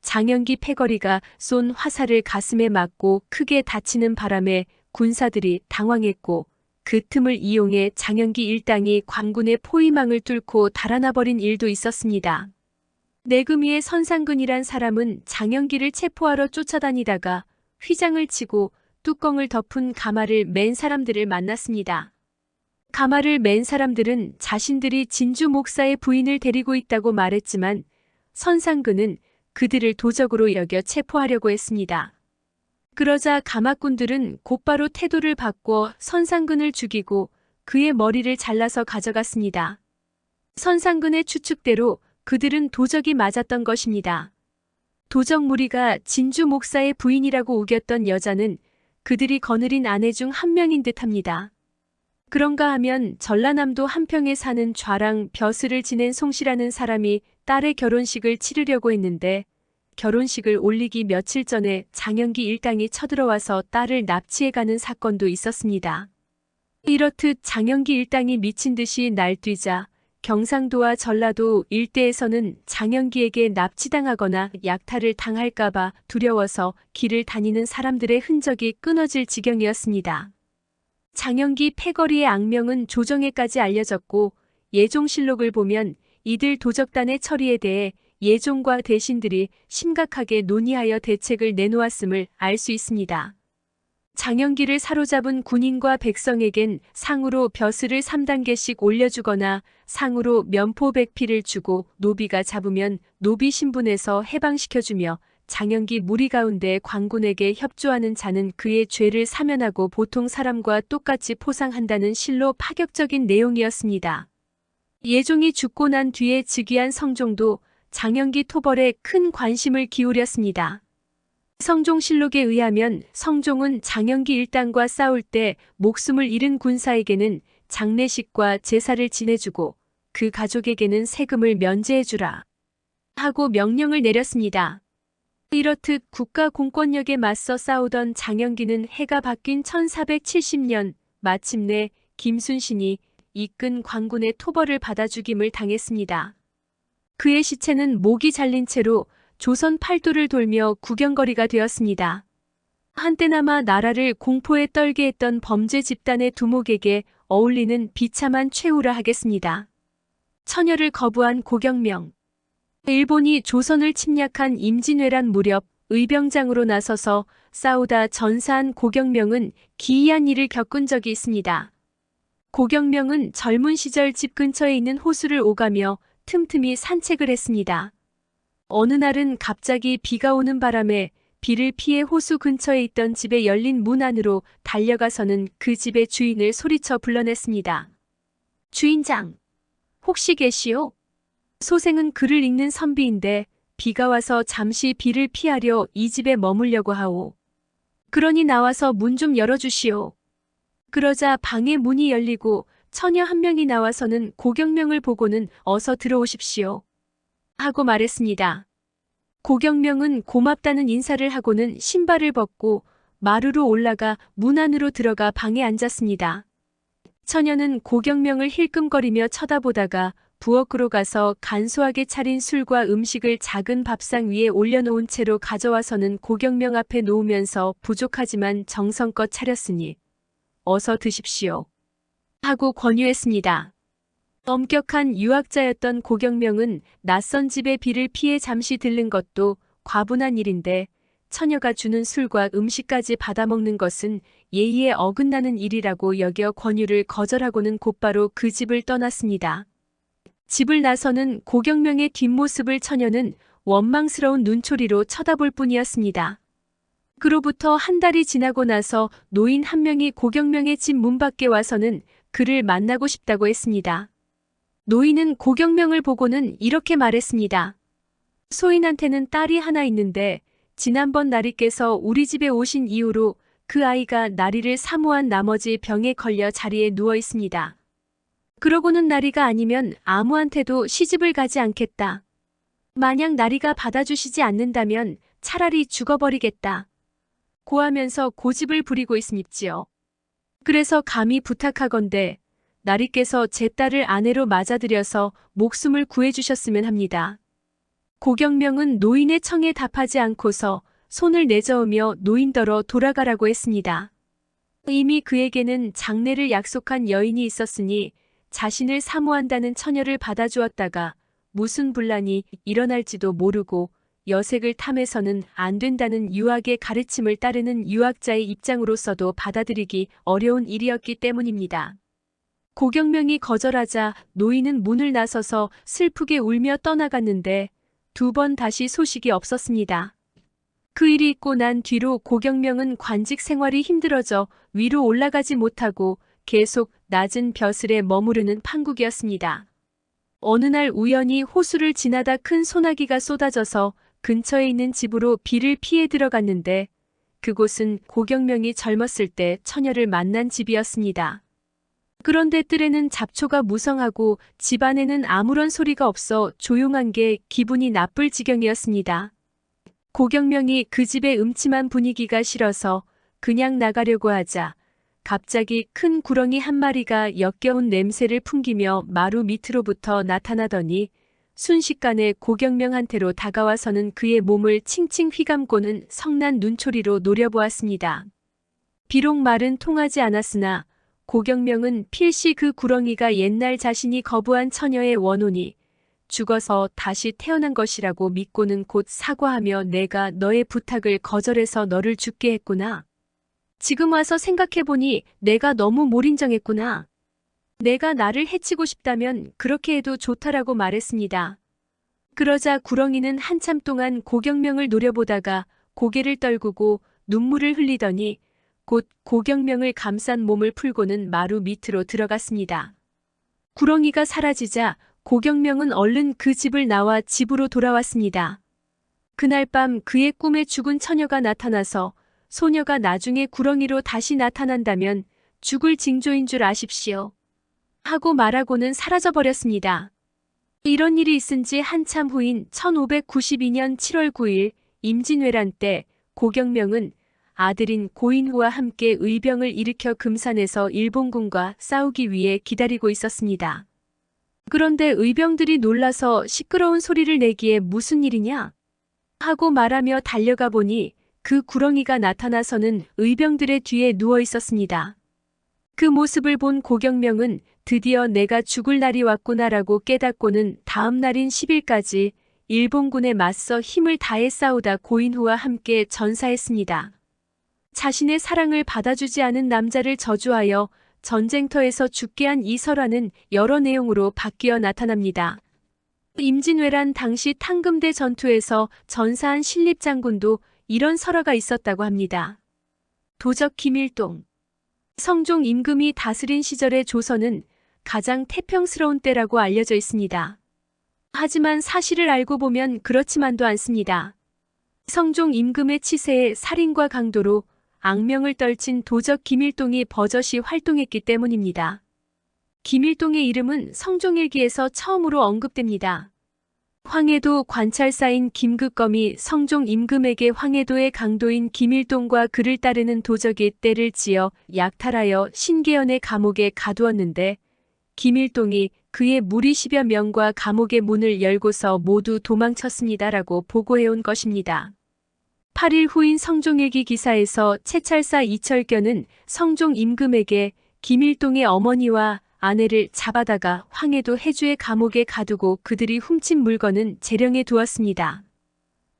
장영기 패거리가 쏜 화살을 가슴에 맞고 크게 다치는 바람에 군사들이 당황했고 그 틈을 이용해 장영기 일당이 광군의 포위망을 뚫고 달아나버린 일도 있었습니다. 내금위의 선상근이란 사람은 장영기를 체포하러 쫓아다니다가 휘장을 치고 뚜껑을 덮은 가마를 맨 사람들을 만났습니다. 가마를 맨 사람들은 자신들이 진주 목사의 부인을 데리고 있다고 말했지만 선상근은 그들을 도적으로 여겨 체포하려고 했습니다. 그러자 가마꾼들은 곧바로 태도를 바꿔 선상근을 죽이고 그의 머리를 잘라서 가져갔습니다. 선상근의 추측대로 그들은 도적이 맞았던 것입니다. 도적 무리가 진주 목사의 부인이라고 우겼던 여자는 그들이 거느린 아내 중 한 명인 듯합니다. 그런가 하면 전라남도 한평에 사는 좌랑 벼슬을 지낸 송씨라는 사람이 딸의 결혼식을 치르려고 했는데 결혼식을 올리기 며칠 전에 장영기 일당이 쳐들어와서 딸을 납치해가는 사건도 있었습니다. 이렇듯 장영기 일당이 미친 듯이 날뛰자 경상도와 전라도 일대에서는 장영기에게 납치당하거나 약탈을 당할까봐 두려워서 길을 다니는 사람들의 흔적이 끊어질 지경이었습니다. 장영기 패거리의 악명은 조정에까지 알려졌고 예종실록을 보면 이들 도적단의 처리에 대해 예종과 대신들이 심각하게 논의하여 대책을 내놓았음을 알 수 있습니다. 장영기를 사로잡은 군인과 백성에겐 상으로 벼슬을 3단계씩 올려주거나 상으로 면포백피를 주고 노비가 잡으면 노비 신분에서 해방시켜주며 장영기 무리 가운데 광군에게 협조하는 자는 그의 죄를 사면하고 보통 사람과 똑같이 포상한다는 실로 파격적인 내용이었습니다. 예종이 죽고 난 뒤에 즉위한 성종도 장영기 토벌에 큰 관심을 기울였습니다. 성종실록에 의하면 성종은 장영기 일당과 싸울 때 목숨을 잃은 군사에게는 장례식과 제사를 지내주고 그 가족에게는 세금을 면제해주라 하고 명령을 내렸습니다. 이렇듯 국가 공권력에 맞서 싸우던 장영기는 해가 바뀐 1470년 마침내 김순신이 이끈 광군의 토벌을 받아 죽임을 당했습니다. 그의 시체는 목이 잘린 채로 조선 팔도를 돌며 구경거리가 되었습니다. 한때나마 나라를 공포에 떨게 했던 범죄 집단의 두목에게 어울리는 비참한 최후라 하겠습니다. 처녀를 거부한 고경명. 일본이 조선을 침략한 임진왜란 무렵 의병장으로 나서서 싸우다 전사한 고경명은 기이한 일을 겪은 적이 있습니다. 고경명은 젊은 시절 집 근처에 있는 호수를 오가며 틈틈이 산책을 했습니다. 어느 날은 갑자기 비가 오는 바람에 비를 피해 호수 근처에 있던 집의 열린 문 안으로 달려가서는 그 집의 주인을 소리쳐 불러냈습니다. 주인장, 혹시 계시오? 소생은 글을 읽는 선비인데 비가 와서 잠시 비를 피하려 이 집에 머물려고 하오. 그러니 나와서 문 좀 열어주시오. 그러자 방의 문이 열리고 처녀 한 명이 나와서는 고경명을 보고는 어서 들어오십시오. 하고 말했습니다. 고경명은 고맙다는 인사를 하고는 신발을 벗고 마루로 올라가 문 안으로 들어가 방에 앉았습니다. 처녀는 고경명을 힐끔거리며 쳐다보다가 부엌으로 가서 간소하게 차린 술과 음식을 작은 밥상 위에 올려놓은 채로 가져와서는 고경명 앞에 놓으면서 부족하지만 정성껏 차렸으니 어서 드십시오. 하고 권유했습니다. 엄격한 유학자였던 고경명은 낯선 집에 비를 피해 잠시 들른 것도 과분한 일인데 처녀가 주는 술과 음식까지 받아먹는 것은 예의에 어긋나는 일이라고 여겨 권유를 거절하고는 곧바로 그 집을 떠났습니다. 집을 나서는 고경명의 뒷모습을 처녀는 원망스러운 눈초리로 쳐다볼 뿐이었습니다. 그로부터 한 달이 지나고 나서 노인 한 명이 고경명의 집 문 밖에 와서는 그를 만나고 싶다고 했습니다. 노인은 고경명을 보고는 이렇게 말했습니다. 소인한테는 딸이 하나 있는데 지난번 나리께서 우리 집에 오신 이후로 그 아이가 나리를 사모한 나머지 병에 걸려 자리에 누워 있습니다. 그러고는 나리가 아니면 아무한테도 시집을 가지 않겠다. 만약 나리가 받아주시지 않는다면 차라리 죽어버리겠다. 고하면서 고집을 부리고 있습지요. 그래서 감히 부탁하건대 나리께서 제 딸을 아내로 맞아들여서 목숨을 구해주셨으면 합니다. 고경명은 노인의 청에 답하지 않고서 손을 내저으며 노인더러 돌아가라고 했습니다. 이미 그에게는 장례를 약속한 여인이 있었으니 자신을 사모한다는 처녀를 받아주었다가 무슨 분란이 일어날지도 모르고 여색을 탐해서는 안 된다는 유학의 가르침을 따르는 유학자의 입장으로서도 받아들이기 어려운 일이었기 때문입니다. 고경명이 거절하자 노인은 문을 나서서 슬프게 울며 떠나갔는데 2번 다시 소식이 없었습니다. 그 일이 있고 난 뒤로 고경명은 관직 생활이 힘들어져 위로 올라가지 못하고 계속 낮은 벼슬에 머무르는 판국이었습니다. 어느 날 우연히 호수를 지나다 큰 소나기가 쏟아져서 근처에 있는 집으로 비를 피해 들어갔는데 그곳은 고경명이 젊었을 때 처녀를 만난 집이었습니다. 그런데 뜰에는 잡초가 무성하고 집 안에는 아무런 소리가 없어 조용한 게 기분이 나쁠 지경이었습니다. 고경명이 그 집의 음침한 분위기가 싫어서 그냥 나가려고 하자 갑자기 큰 구렁이 한 마리가 역겨운 냄새를 풍기며 마루 밑으로부터 나타나더니 순식간에 고경명한테로 다가와서는 그의 몸을 칭칭 휘감고는 성난 눈초리로 노려보았습니다. 비록 말은 통하지 않았으나 고경명은 필시 그 구렁이가 옛날 자신이 거부한 처녀의 원혼이 죽어서 다시 태어난 것이라고 믿고는 곧 사과하며 내가 너의 부탁을 거절해서 너를 죽게 했구나. 지금 와서 생각해보니 내가 너무 몰인정했구나. 내가 나를 해치고 싶다면 그렇게 해도 좋다라고 말했습니다. 그러자 구렁이는 한참 동안 고경명을 노려보다가 고개를 떨구고 눈물을 흘리더니 곧 고경명을 감싼 몸을 풀고는 마루 밑으로 들어갔습니다. 구렁이가 사라지자 고경명은 얼른 그 집을 나와 집으로 돌아왔습니다. 그날 밤 그의 꿈에 죽은 처녀가 나타나서 소녀가 나중에 구렁이로 다시 나타난다면 죽을 징조인 줄 아십시오. 하고 말하고는 사라져버렸습니다. 이런 일이 있은 지 한참 후인 1592년 7월 9일 임진왜란 때 고경명은 아들인 고인후와 함께 의병을 일으켜 금산에서 일본군과 싸우기 위해 기다리고 있었습니다. 그런데 의병들이 놀라서 시끄러운 소리를 내기에 무슨 일이냐? 하고 말하며 달려가 보니 그 구렁이가 나타나서는 의병들의 뒤에 누워 있었습니다. 그 모습을 본 고경명은 드디어 내가 죽을 날이 왔구나라고 깨닫고는 다음 날인 10일까지 일본군에 맞서 힘을 다해 싸우다 고인후와 함께 전사했습니다. 자신의 사랑을 받아주지 않은 남자를 저주하여 전쟁터에서 죽게 한 이 설화는 여러 내용으로 바뀌어 나타납니다. 임진왜란 당시 탕금대 전투에서 전사한 신립장군도 이런 설화가 있었다고 합니다. 도적 김일동. 성종 임금이 다스린 시절의 조선은 가장 태평스러운 때라고 알려져 있습니다. 하지만 사실을 알고 보면 그렇지만도 않습니다. 성종 임금의 치세에 살인과 강도로 악명을 떨친 도적 김일동이 버젓이 활동했기 때문입니다. 김일동의 이름은 성종일기에서 처음으로 언급됩니다. 황해도 관찰사인 김극검이 성종 임금에게 황해도의 강도인 김일동과 그를 따르는 도적이 떼를 지어 약탈하여 신계연의 감옥에 가두었는데 김일동이 그의 무리 10여 명과 감옥의 문을 열고서 모두 도망쳤습니다라고 보고해온 것입니다. 8일 후인 성종일기 기사에서 채찰사 이철견은 성종 임금에게 김일동의 어머니와 아내를 잡아다가 황해도 해주의 감옥에 가두고 그들이 훔친 물건은 재령에 두었습니다.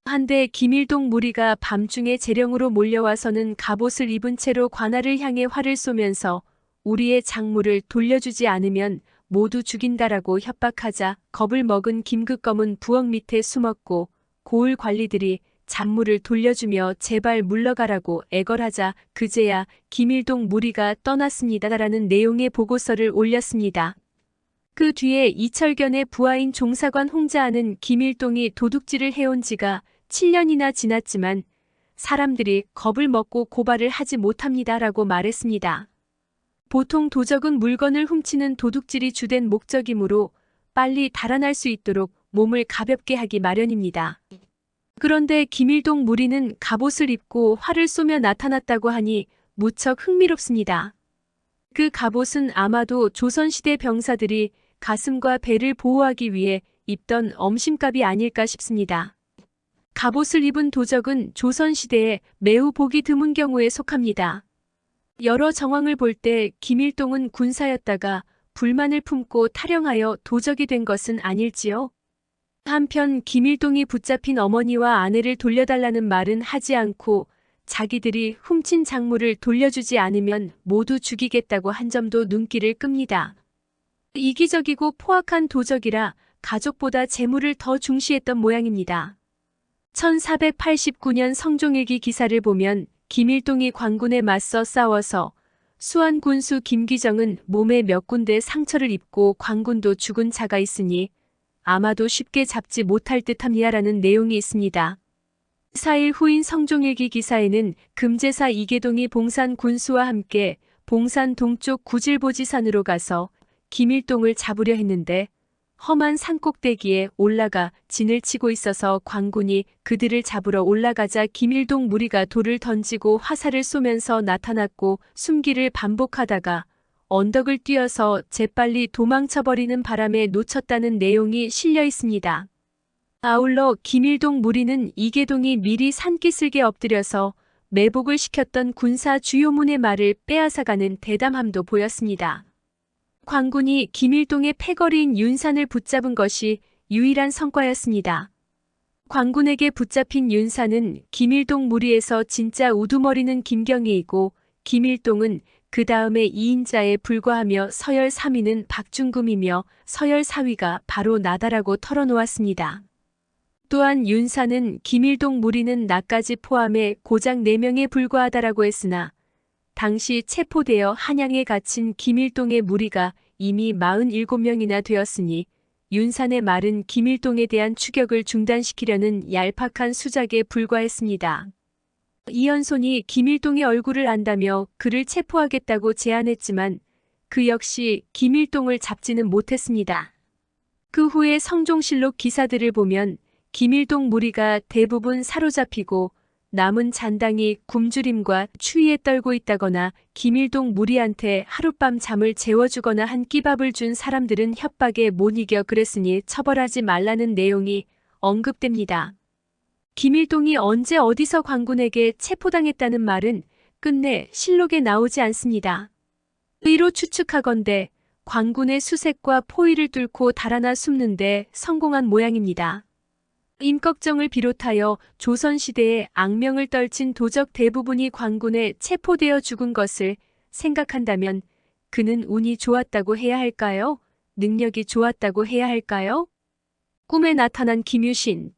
한데 김일동 무리가 밤중에 재령으로 몰려와서는 갑옷을 입은 채로 관할을 향해 활을 쏘면서 우리의 작물을 돌려주지 않으면 모두 죽인다라고 협박하자 겁을 먹은 김극검은 부엌 밑에 숨었고 고을 관리들이 작물을 돌려주며 제발 물러가라고 애걸하자 그제야 김일동 무리가 떠났습니다라는 내용의 보고서를 올렸습니다. 그 뒤에 이철견의 부하인 종사관 홍자아는 김일동이 도둑질을 해온 지가 7년이나 지났지만 사람들이 겁을 먹고 고발을 하지 못합니다라고 말했습니다. 보통 도적은 물건을 훔치는 도둑질이 주된 목적이므로 빨리 달아날 수 있도록 몸을 가볍게 하기 마련입니다. 그런데 김일동 무리는 갑옷을 입고 활을 쏘며 나타났다고 하니 무척 흥미롭습니다. 그 갑옷은 아마도 조선시대 병사들이 가슴과 배를 보호하기 위해 입던 엄심갑이 아닐까 싶습니다. 갑옷을 입은 도적은 조선시대에 매우 보기 드문 경우에 속합니다. 여러 정황을 볼 때 김일동은 군사였다가 불만을 품고 탈영하여 도적이 된 것은 아닐지요? 한편 김일동이 붙잡힌 어머니와 아내를 돌려달라는 말은 하지 않고 자기들이 훔친 작물을 돌려주지 않으면 모두 죽이겠다고 한 점도 눈길을 끕니다. 이기적이고 포악한 도적이라 가족보다 재물을 더 중시했던 모양입니다. 1489년 성종일기 기사를 보면 김일동이 관군에 맞서 싸워서 수한 군수 김귀정은 몸에 몇 군데 상처를 입고 관군도 죽은 자가 있으니 아마도 쉽게 잡지 못할 듯합니다라는 내용이 있습니다. 4일 후인 성종일기 기사에는 금제사 이계동이 봉산 군수와 함께 봉산 동쪽 구질보지산으로 가서 김일동을 잡으려 했는데 험한 산꼭대기에 올라가 진을 치고 있어서 관군이 그들을 잡으러 올라가자 김일동 무리가 돌을 던지고 화살을 쏘면서 나타났고 숨기를 반복하다가 언덕을 뛰어서 재빨리 도망쳐버리는 바람에 놓쳤다는 내용이 실려 있습니다. 아울러 김일동 무리는 이계동이 미리 산기슭에 엎드려서 매복을 시켰던 군사 주요문의 말을 빼앗아가는 대담함도 보였습니다. 관군이 김일동의 패거리인 윤산을 붙잡은 것이 유일한 성과였습니다. 관군에게 붙잡힌 윤산은 김일동 무리에서 진짜 우두머리는 김경희이고 김일동은 그 다음에 2인자에 불과하며 서열 3위는 박중금이며 서열 4위가 바로 나다라고 털어놓았습니다. 또한 윤사는 김일동 무리는 나까지 포함해 고작 4명에 불과하다라고 했으나 당시 체포되어 한양에 갇힌 김일동의 무리가 이미 47명이나 되었으니 윤산의 말은 김일동에 대한 추격을 중단시키려는 얄팍한 수작에 불과했습니다. 이현손이 김일동의 얼굴을 안다며 그를 체포하겠다고 제안했지만 그 역시 김일동을 잡지는 못했습니다. 그 후에 성종실록 기사들을 보면 김일동 무리가 대부분 사로잡히고 남은 잔당이 굶주림과 추위에 떨고 있다거나 김일동 무리한테 하룻밤 잠을 재워주거나 한 끼밥을 준 사람들은 협박에 못 이겨 그랬으니 처벌하지 말라는 내용이 언급됩니다. 김일동이 언제 어디서 관군에게 체포당했다는 말은 끝내 실록에 나오지 않습니다. 의로 추측하건대 관군의 수색과 포위를 뚫고 달아나 숨는데 성공한 모양입니다. 임꺽정을 비롯하여 조선시대에 악명을 떨친 도적 대부분이 관군에 체포되어 죽은 것을 생각한다면 그는 운이 좋았다고 해야 할까요? 능력이 좋았다고 해야 할까요? 꿈에 나타난 김유신.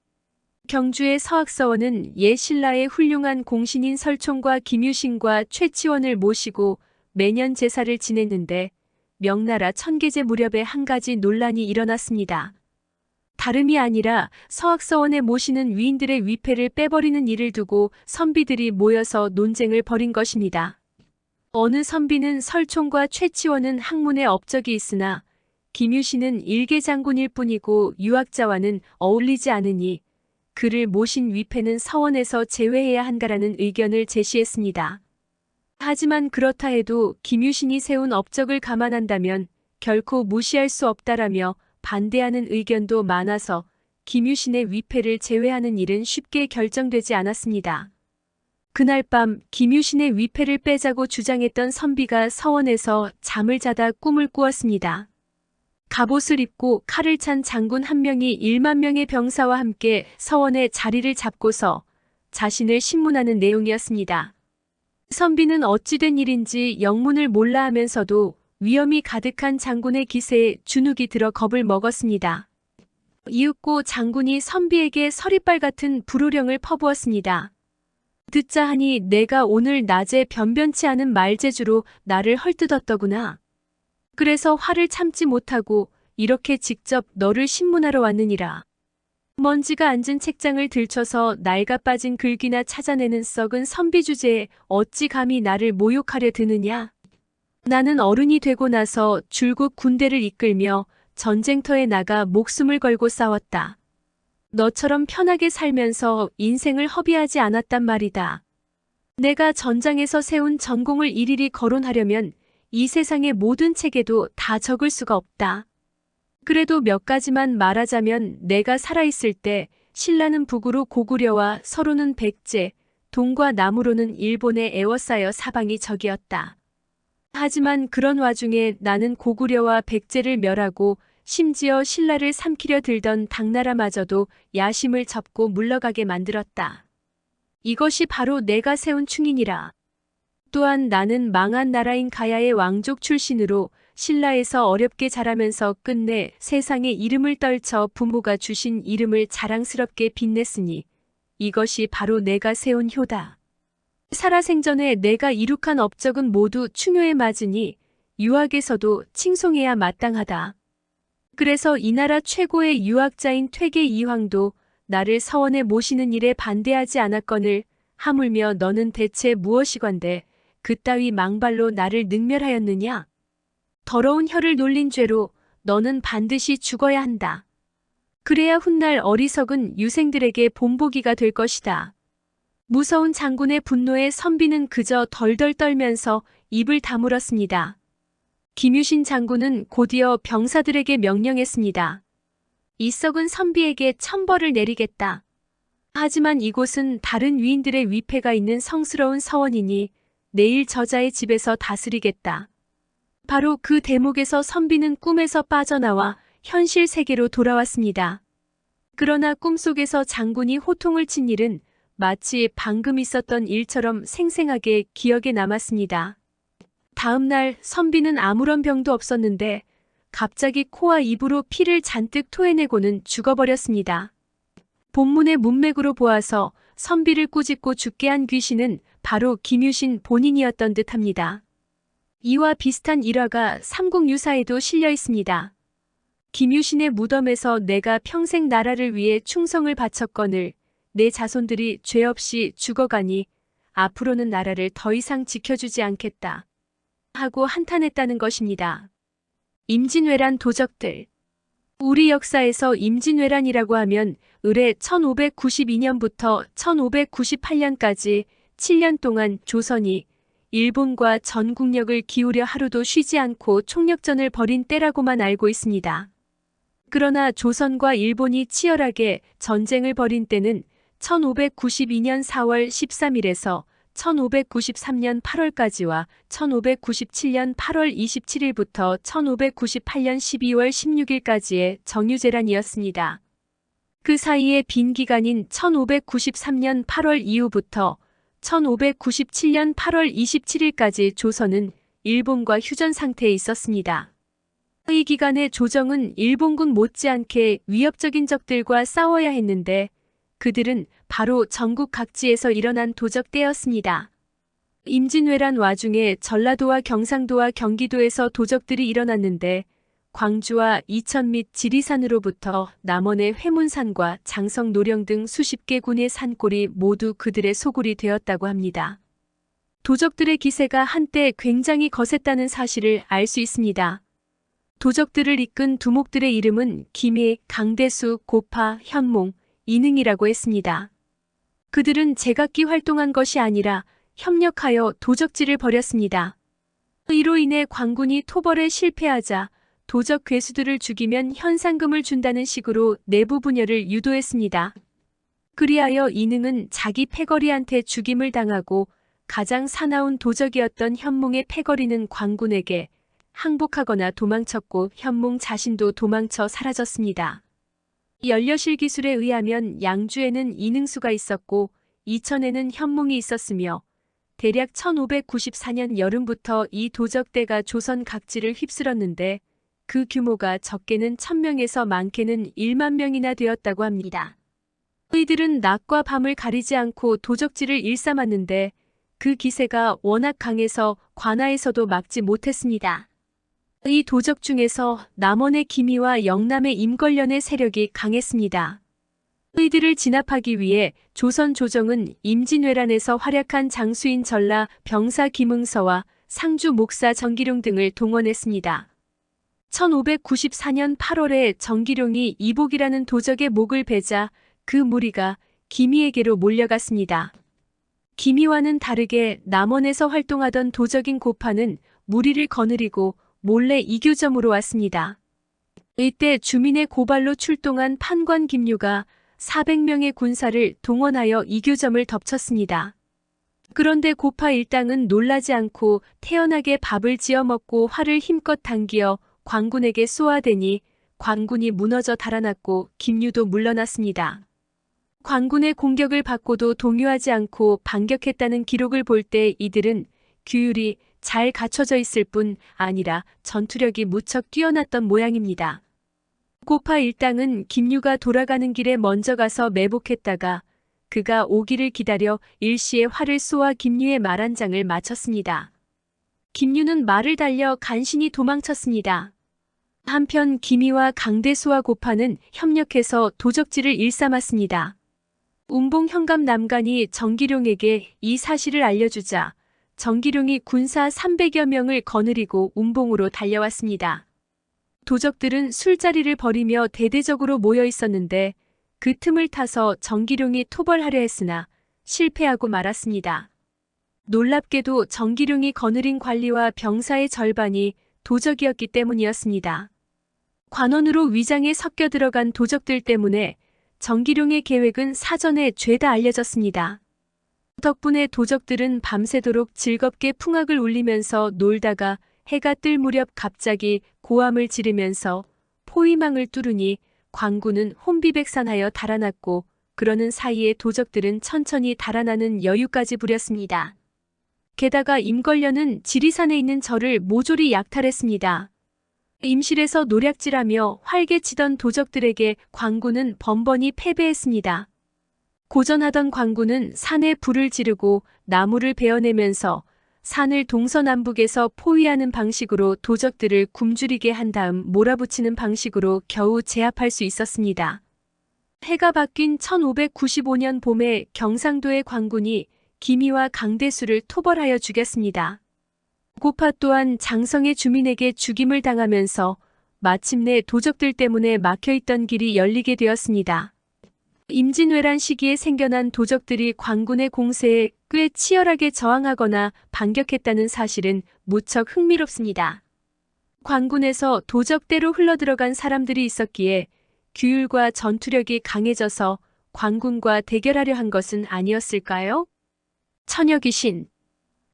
경주의 서학서원은 옛 신라의 훌륭한 공신인 설총과 김유신과 최치원을 모시고 매년 제사를 지냈는데 명나라 천계제 무렵에 한 가지 논란이 일어났습니다. 다름이 아니라 서학서원에 모시는 위인들의 위패를 빼버리는 일을 두고 선비들이 모여서 논쟁을 벌인 것입니다. 어느 선비는 설총과 최치원은 학문에 업적이 있으나 김유신은 일개장군일 뿐이고 유학자와는 어울리지 않으니 그를 모신 위패는 서원에서 제외해야 한다라는 의견을 제시했습니다. 하지만 그렇다 해도 김유신이 세운 업적을 감안한다면 결코 무시할 수 없다라며 반대하는 의견도 많아서 김유신의 위패를 제외하는 일은 쉽게 결정되지 않았습니다. 그날 밤 김유신의 위패를 빼자고 주장했던 선비가 서원에서 잠을 자다 꿈을 꾸었습니다. 갑옷을 입고 칼을 찬 장군 한 명이 1만 명의 병사와 함께 서원에 자리를 잡고서 자신을 신문하는 내용이었습니다. 선비는 어찌된 일인지 영문을 몰라 하면서도 위험이 가득한 장군의 기세에 주눅이 들어 겁을 먹었습니다. 이윽고 장군이 선비에게 서리빨 같은 불호령을 퍼부었습니다. 듣자 하니 내가 오늘 낮에 변변치 않은 말재주로 나를 헐뜯었더구나. 그래서 화를 참지 못하고 이렇게 직접 너를 신문하러 왔느니라. 먼지가 앉은 책장을 들춰서 낡아 빠진 글귀나 찾아내는 썩은 선비 주제에 어찌 감히 나를 모욕하려 드느냐. 나는 어른이 되고 나서 줄곧 군대를 이끌며 전쟁터에 나가 목숨을 걸고 싸웠다. 너처럼 편하게 살면서 인생을 허비하지 않았단 말이다. 내가 전장에서 세운 전공을 일일이 거론하려면 이 세상의 모든 책에도 다 적을 수가 없다. 그래도 몇 가지만 말하자면 내가 살아있을 때 신라는 북으로 고구려와 서로는 백제, 동과 남으로는 일본에 에워싸여 사방이 적이었다. 하지만 그런 와중에 나는 고구려와 백제를 멸하고 심지어 신라를 삼키려 들던 당나라마저도 야심을 접고 물러가게 만들었다. 이것이 바로 내가 세운 충인이라. 또한 나는 망한 나라인 가야의 왕족 출신으로 신라에서 어렵게 자라면서 끝내 세상에 이름을 떨쳐 부모가 주신 이름을 자랑스럽게 빛냈으니 이것이 바로 내가 세운 효다. 살아생전에 내가 이룩한 업적은 모두 충효에 맞으니 유학에서도 칭송해야 마땅하다. 그래서 이 나라 최고의 유학자인 퇴계 이황도 나를 서원에 모시는 일에 반대하지 않았거늘 하물며 너는 대체 무엇이건데 그따위 망발로 나를 능멸하였느냐? 더러운 혀를 놀린 죄로 너는 반드시 죽어야 한다. 그래야 훗날 어리석은 유생들에게 본보기가 될 것이다. 무서운 장군의 분노에 선비는 그저 덜덜 떨면서 입을 다물었습니다. 김유신 장군은 곧이어 병사들에게 명령했습니다. 이 썩은 선비에게 천벌을 내리겠다. 하지만 이곳은 다른 위인들의 위패가 있는 성스러운 서원이니 내일 저자의 집에서 다스리겠다. 바로 그 대목에서 선비는 꿈에서 빠져나와 현실 세계로 돌아왔습니다. 그러나 꿈속에서 장군이 호통을 친 일은 마치 방금 있었던 일처럼 생생하게 기억에 남았습니다. 다음 날 선비는 아무런 병도 없었는데 갑자기 코와 입으로 피를 잔뜩 토해내고는 죽어버렸습니다. 본문의 문맥으로 보아서 선비를 꾸짖고 죽게 한 귀신은 바로 김유신 본인이었던 듯합니다. 이와 비슷한 일화가 삼국유사에도 실려 있습니다. 김유신의 무덤에서 내가 평생 나라를 위해 충성을 바쳤거늘 내 자손들이 죄 없이 죽어가니 앞으로는 나라를 더 이상 지켜주지 않겠다 하고 한탄했다는 것입니다. 임진왜란 도적들. 우리 역사에서 임진왜란이라고 하면 을해 1592년부터 1598년까지 7년 동안 조선이 일본과 전국력을 기울여 하루도 쉬지 않고 총력전을 벌인 때라고만 알고 있습니다. 그러나 조선과 일본이 치열하게 전쟁을 벌인 때는 1592년 4월 13일에서 1593년 8월까지와 1597년 8월 27일부터 1598년 12월 16일까지의 정유재란이었습니다. 그 사이에 빈 기간인 1593년 8월 이후부터 1597년 8월 27일까지 조선은 일본과 휴전 상태에 있었습니다. 이 기간에 조정은 일본군 못지않게 위협적인 적들과 싸워야 했는데 그들은 바로 전국 각지에서 일어난 도적대였습니다. 임진왜란 와중에 전라도와 경상도와 경기도에서 도적들이 일어났는데 광주와 이천 및 지리산으로부터 남원의 회문산과 장성 노령 등 수십 개 군의 산골이 모두 그들의 소굴이 되었다고 합니다. 도적들의 기세가 한때 굉장히 거셌다는 사실을 알 수 있습니다. 도적들을 이끈 두목들의 이름은 김희, 강대수, 고파, 현몽, 이능이라고 했습니다. 그들은 제각기 활동한 것이 아니라 협력하여 도적질을 벌였습니다. 이로 인해 광군이 토벌에 실패하자 도적 괴수들을 죽이면 현상금을 준다는 식으로 내부 분열을 유도했습니다. 그리하여 이능은 자기 패거리한테 죽임을 당하고 가장 사나운 도적이었던 현몽의 패거리는 광군에게 항복하거나 도망쳤고 현몽 자신도 도망쳐 사라졌습니다. 연려실 기술에 의하면 양주에는 이능수가 있었고 이천에는 현몽이 있었으며 대략 1594년 여름부터 이 도적대가 조선 각지를 휩쓸었는데 그 규모가 적게는 1000명에서 많게는 1만 명이나 되었다고 합니다. 이들은 낮과 밤을 가리지 않고 도적질을 일삼았는데 그 기세가 워낙 강해서 관아에서도 막지 못했습니다. 이 도적 중에서 남원의 김희와 영남의 임걸련의 세력이 강했습니다. 이들을 진압하기 위해 조선 조정은 임진왜란에서 활약한 장수인 전라 병사 김응서와 상주 목사 정기룡 등을 동원했습니다. 1594년 8월에 정기룡이 이복이라는 도적의 목을 베자 그 무리가 김희에게로 몰려갔습니다. 김희와는 다르게 남원에서 활동하던 도적인 고파는 무리를 거느리고 몰래 이교점으로 왔습니다. 이때 주민의 고발로 출동한 판관 김유가 400명의 군사를 동원하여 이교점을 덮쳤습니다. 그런데 고파 일당은 놀라지 않고 태연하게 밥을 지어 먹고 활을 힘껏 당기어 광군에게 쏘아대니 광군이 무너져 달아났고 김유도 물러났습니다. 광군의 공격을 받고도 동요하지 않고 반격했다는 기록을 볼 때 이들은 규율이 잘 갖춰져 있을 뿐 아니라 전투력이 무척 뛰어났던 모양입니다. 고파 일당은 김유가 돌아가는 길에 먼저 가서 매복했다가 그가 오기를 기다려 일시에 활을 쏘아 김유의 말 한 장을 마쳤습니다. 김유는 말을 달려 간신히 도망쳤습니다. 한편 김희와 강대수와 고파는 협력해서 도적질을 일삼았습니다. 운봉 현감 남간이 정기룡에게 이 사실을 알려주자 정기룡이 군사 300여 명을 거느리고 운봉으로 달려왔습니다. 도적들은 술자리를 벌이며 대대적으로 모여 있었는데 그 틈을 타서 정기룡이 토벌하려 했으나 실패하고 말았습니다. 놀랍게도 정기룡이 거느린 관리와 병사의 절반이 도적이었기 때문이었습니다. 관원으로 위장에 섞여 들어간 도적들 때문에 정기룡의 계획은 사전에 죄다 알려졌습니다. 덕분에 도적들은 밤새도록 즐겁게 풍악을 울리면서 놀다가 해가 뜰 무렵 갑자기 고함을 지르면서 포위망을 뚫으니 광군은 혼비백산하여 달아났고 그러는 사이에 도적들은 천천히 달아나는 여유까지 부렸습니다. 게다가 임걸련은 지리산에 있는 절을 모조리 약탈했습니다. 임실에서 노략질하며 활개치던 도적들에게 광군은 번번이 패배했습니다. 고전하던 광군은 산에 불을 지르고 나무를 베어내면서 산을 동서남북에서 포위하는 방식으로 도적들을 굶주리게 한 다음 몰아붙이는 방식으로 겨우 제압할 수 있었습니다. 해가 바뀐 1595년 봄에 경상도의 광군이 김희와 강대수를 토벌하여 죽였습니다. 고파 또한 장성의 주민에게 죽임을 당하면서 마침내 도적들 때문에 막혀있던 길이 열리게 되었습니다. 임진왜란 시기에 생겨난 도적들이 광군의 공세에 꽤 치열하게 저항하거나 반격했다는 사실은 무척 흥미롭습니다. 광군에서 도적대로 흘러들어간 사람들이 있었기에 규율과 전투력이 강해져서 광군과 대결하려 한 것은 아니었을까요? 처녀귀신.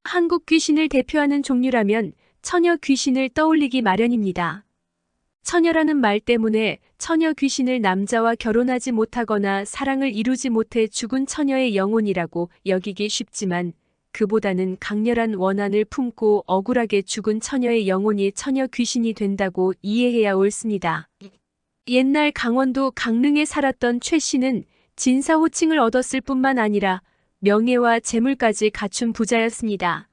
한국 귀신을 대표하는 종류라면 처녀 귀신을 떠올리기 마련입니다. 처녀라는 말 때문에 처녀 귀신을 남자와 결혼하지 못하거나 사랑을 이루지 못해 죽은 처녀의 영혼이라고 여기기 쉽지만 그보다는 강렬한 원한을 품고 억울하게 죽은 처녀의 영혼이 처녀 귀신이 된다고 이해해야 옳습니다. 옛날 강원도 강릉에 살았던 최 씨는 진사 호칭을 얻었을 뿐만 아니라 명예와 재물까지 갖춘 부자였습니다.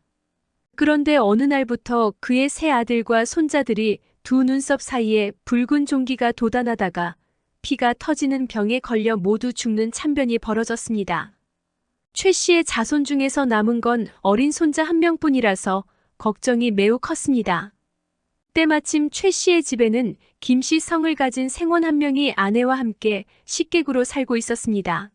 그런데 어느 날부터 그의 세 아들과 손자들이 두 눈썹 사이에 붉은 종기가 돋아나다가 피가 터지는 병에 걸려 모두 죽는 참변이 벌어졌습니다. 최 씨의 자손 중에서 남은 건 어린 손자 한 명뿐이라서 걱정이 매우 컸습니다. 때마침 최 씨의 집에는 김 씨 성을 가진 생원 한 명이 아내와 함께 식객으로 살고 있었습니다.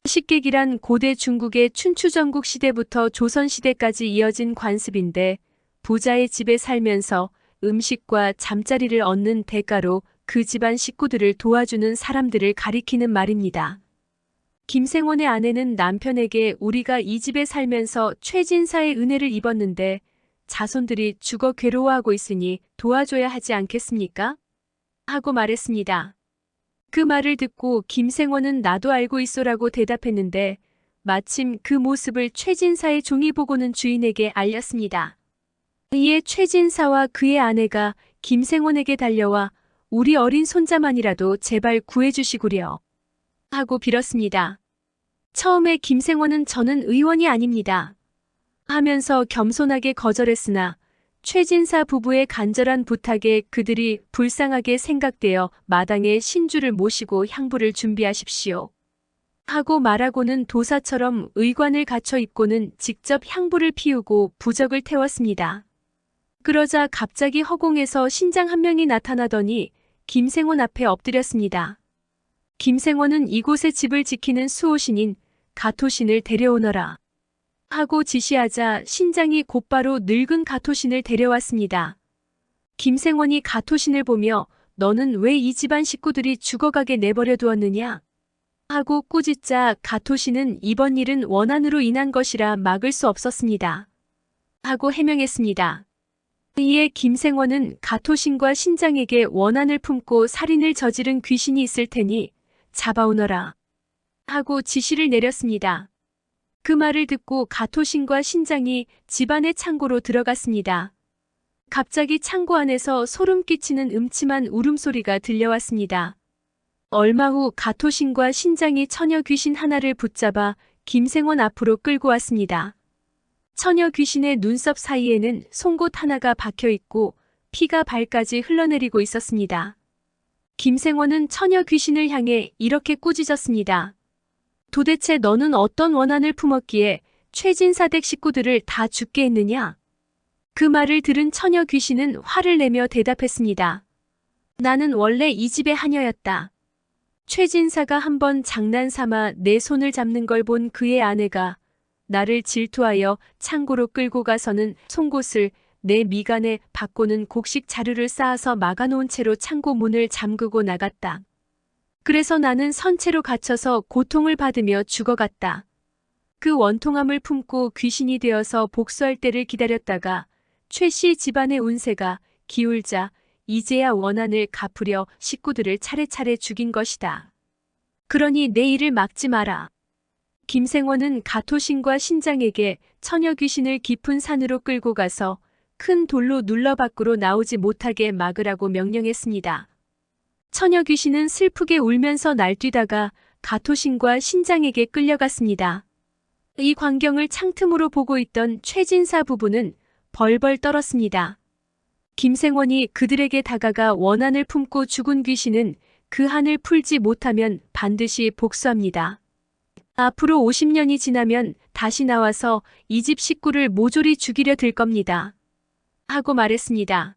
식객이란 고대 중국의 춘추전국 시대부터 조선시대까지 이어진 관습인데 부자의 집에 살면서 음식과 잠자리를 얻는 대가로 그 집안 식구들을 도와주는 사람들을 가리키는 말입니다. 김생원의 아내는 남편에게 우리가 이 집에 살면서 최진사의 은혜를 입었는데 자손들이 죽어 괴로워하고 있으니 도와줘야 하지 않겠습니까? 하고 말했습니다. 그 말을 듣고 김생원은 나도 알고 있소라고 대답했는데 마침 그 모습을 최진사의 종이 보고는 주인에게 알렸습니다. 이에 최진사와 그의 아내가 김생원에게 달려와 우리 어린 손자만이라도 제발 구해주시구려 하고 빌었습니다. 처음에 김생원은 저는 의원이 아닙니다 하면서 겸손하게 거절했으나 최진사 부부의 간절한 부탁에 그들이 불쌍하게 생각되어 마당에 신주를 모시고 향부를 준비하십시오 하고 말하고는 도사처럼 의관을 갖춰 입고는 직접 향부를 피우고 부적을 태웠습니다. 그러자 갑자기 허공에서 신장 한 명이 나타나더니 김생원 앞에 엎드렸습니다. 김생원은 이곳의 집을 지키는 수호신인 가토신을 데려오너라 하고 지시하자 신장이 곧바로 늙은 가토신을 데려왔습니다. 김생원이 가토신을 보며 너는 왜 이 집안 식구들이 죽어가게 내버려 두었느냐 하고 꾸짖자 가토신은 이번 일은 원한으로 인한 것이라 막을 수 없었습니다 하고 해명했습니다. 이에 김생원은 가토신과 신장에게 원한을 품고 살인을 저지른 귀신이 있을 테니 잡아오너라 하고 지시를 내렸습니다. 그 말을 듣고 가토신과 신장이 집안의 창고로 들어갔습니다. 갑자기 창고 안에서 소름 끼치는 음침한 울음소리가 들려왔습니다. 얼마 후 가토신과 신장이 처녀 귀신 하나를 붙잡아 김생원 앞으로 끌고 왔습니다. 처녀 귀신의 눈썹 사이에는 송곳 하나가 박혀 있고 피가 발까지 흘러내리고 있었습니다. 김생원은 처녀 귀신을 향해 이렇게 꾸짖었습니다. 도대체 너는 어떤 원한을 품었기에 최진사 댁 식구들을 다 죽게 했느냐? 그 말을 들은 처녀 귀신은 화를 내며 대답했습니다. 나는 원래 이 집의 하녀였다. 최진사가 한번 장난삼아 내 손을 잡는 걸 본 그의 아내가 나를 질투하여 창고로 끌고 가서는 송곳을 내 미간에 박고는 곡식 자루를 쌓아서 막아놓은 채로 창고 문을 잠그고 나갔다. 그래서 나는 선체로 갇혀서 고통을 받으며 죽어갔다. 그 원통함을 품고 귀신이 되어서 복수할 때를 기다렸다가 최 씨 집안의 운세가 기울자 이제야 원한을 갚으려 식구들을 차례차례 죽인 것이다. 그러니 내 일을 막지 마라. 김생원은 가토신과 신장에게 처녀 귀신을 깊은 산으로 끌고 가서 큰 돌로 눌러 밖으로 나오지 못하게 막으라고 명령했습니다. 처녀 귀신은 슬프게 울면서 날뛰다가 가토신과 신장에게 끌려갔습니다. 이 광경을 창틈으로 보고 있던 최진사 부부는 벌벌 떨었습니다. 김생원이 그들에게 다가가 원한을 품고 죽은 귀신은 그 한을 풀지 못하면 반드시 복수합니다. 앞으로 50년이 지나면 다시 나와서 이 집 식구를 모조리 죽이려 들 겁니다. 하고 말했습니다.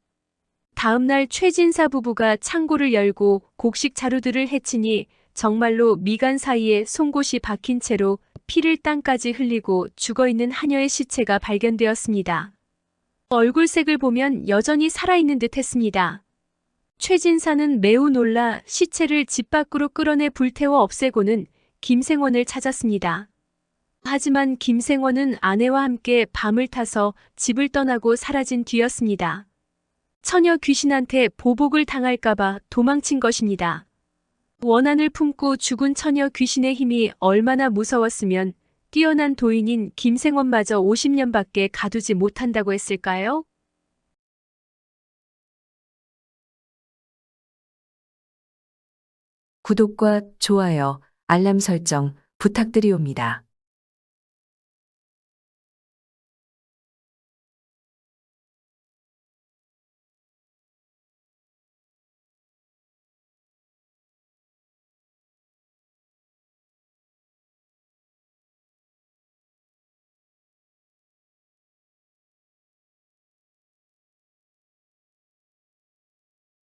다음 날 최진사 부부가 창고를 열고 곡식 자루들을 헤치니 정말로 미간 사이에 송곳이 박힌 채로 피를 땅까지 흘리고 죽어있는 하녀의 시체가 발견되었습니다. 얼굴색을 보면 여전히 살아있는 듯 했습니다. 최진사는 매우 놀라 시체를 집 밖으로 끌어내 불태워 없애고는 김생원을 찾았습니다. 하지만 김생원은 아내와 함께 밤을 타서 집을 떠나고 사라진 뒤였습니다. 처녀 귀신한테 보복을 당할까봐 도망친 것입니다. 원한을 품고 죽은 처녀 귀신의 힘이 얼마나 무서웠으면 뛰어난 도인인 김생원마저 50년밖에 가두지 못한다고 했을까요? 구독과 좋아요 알람 설정 부탁드리옵니다.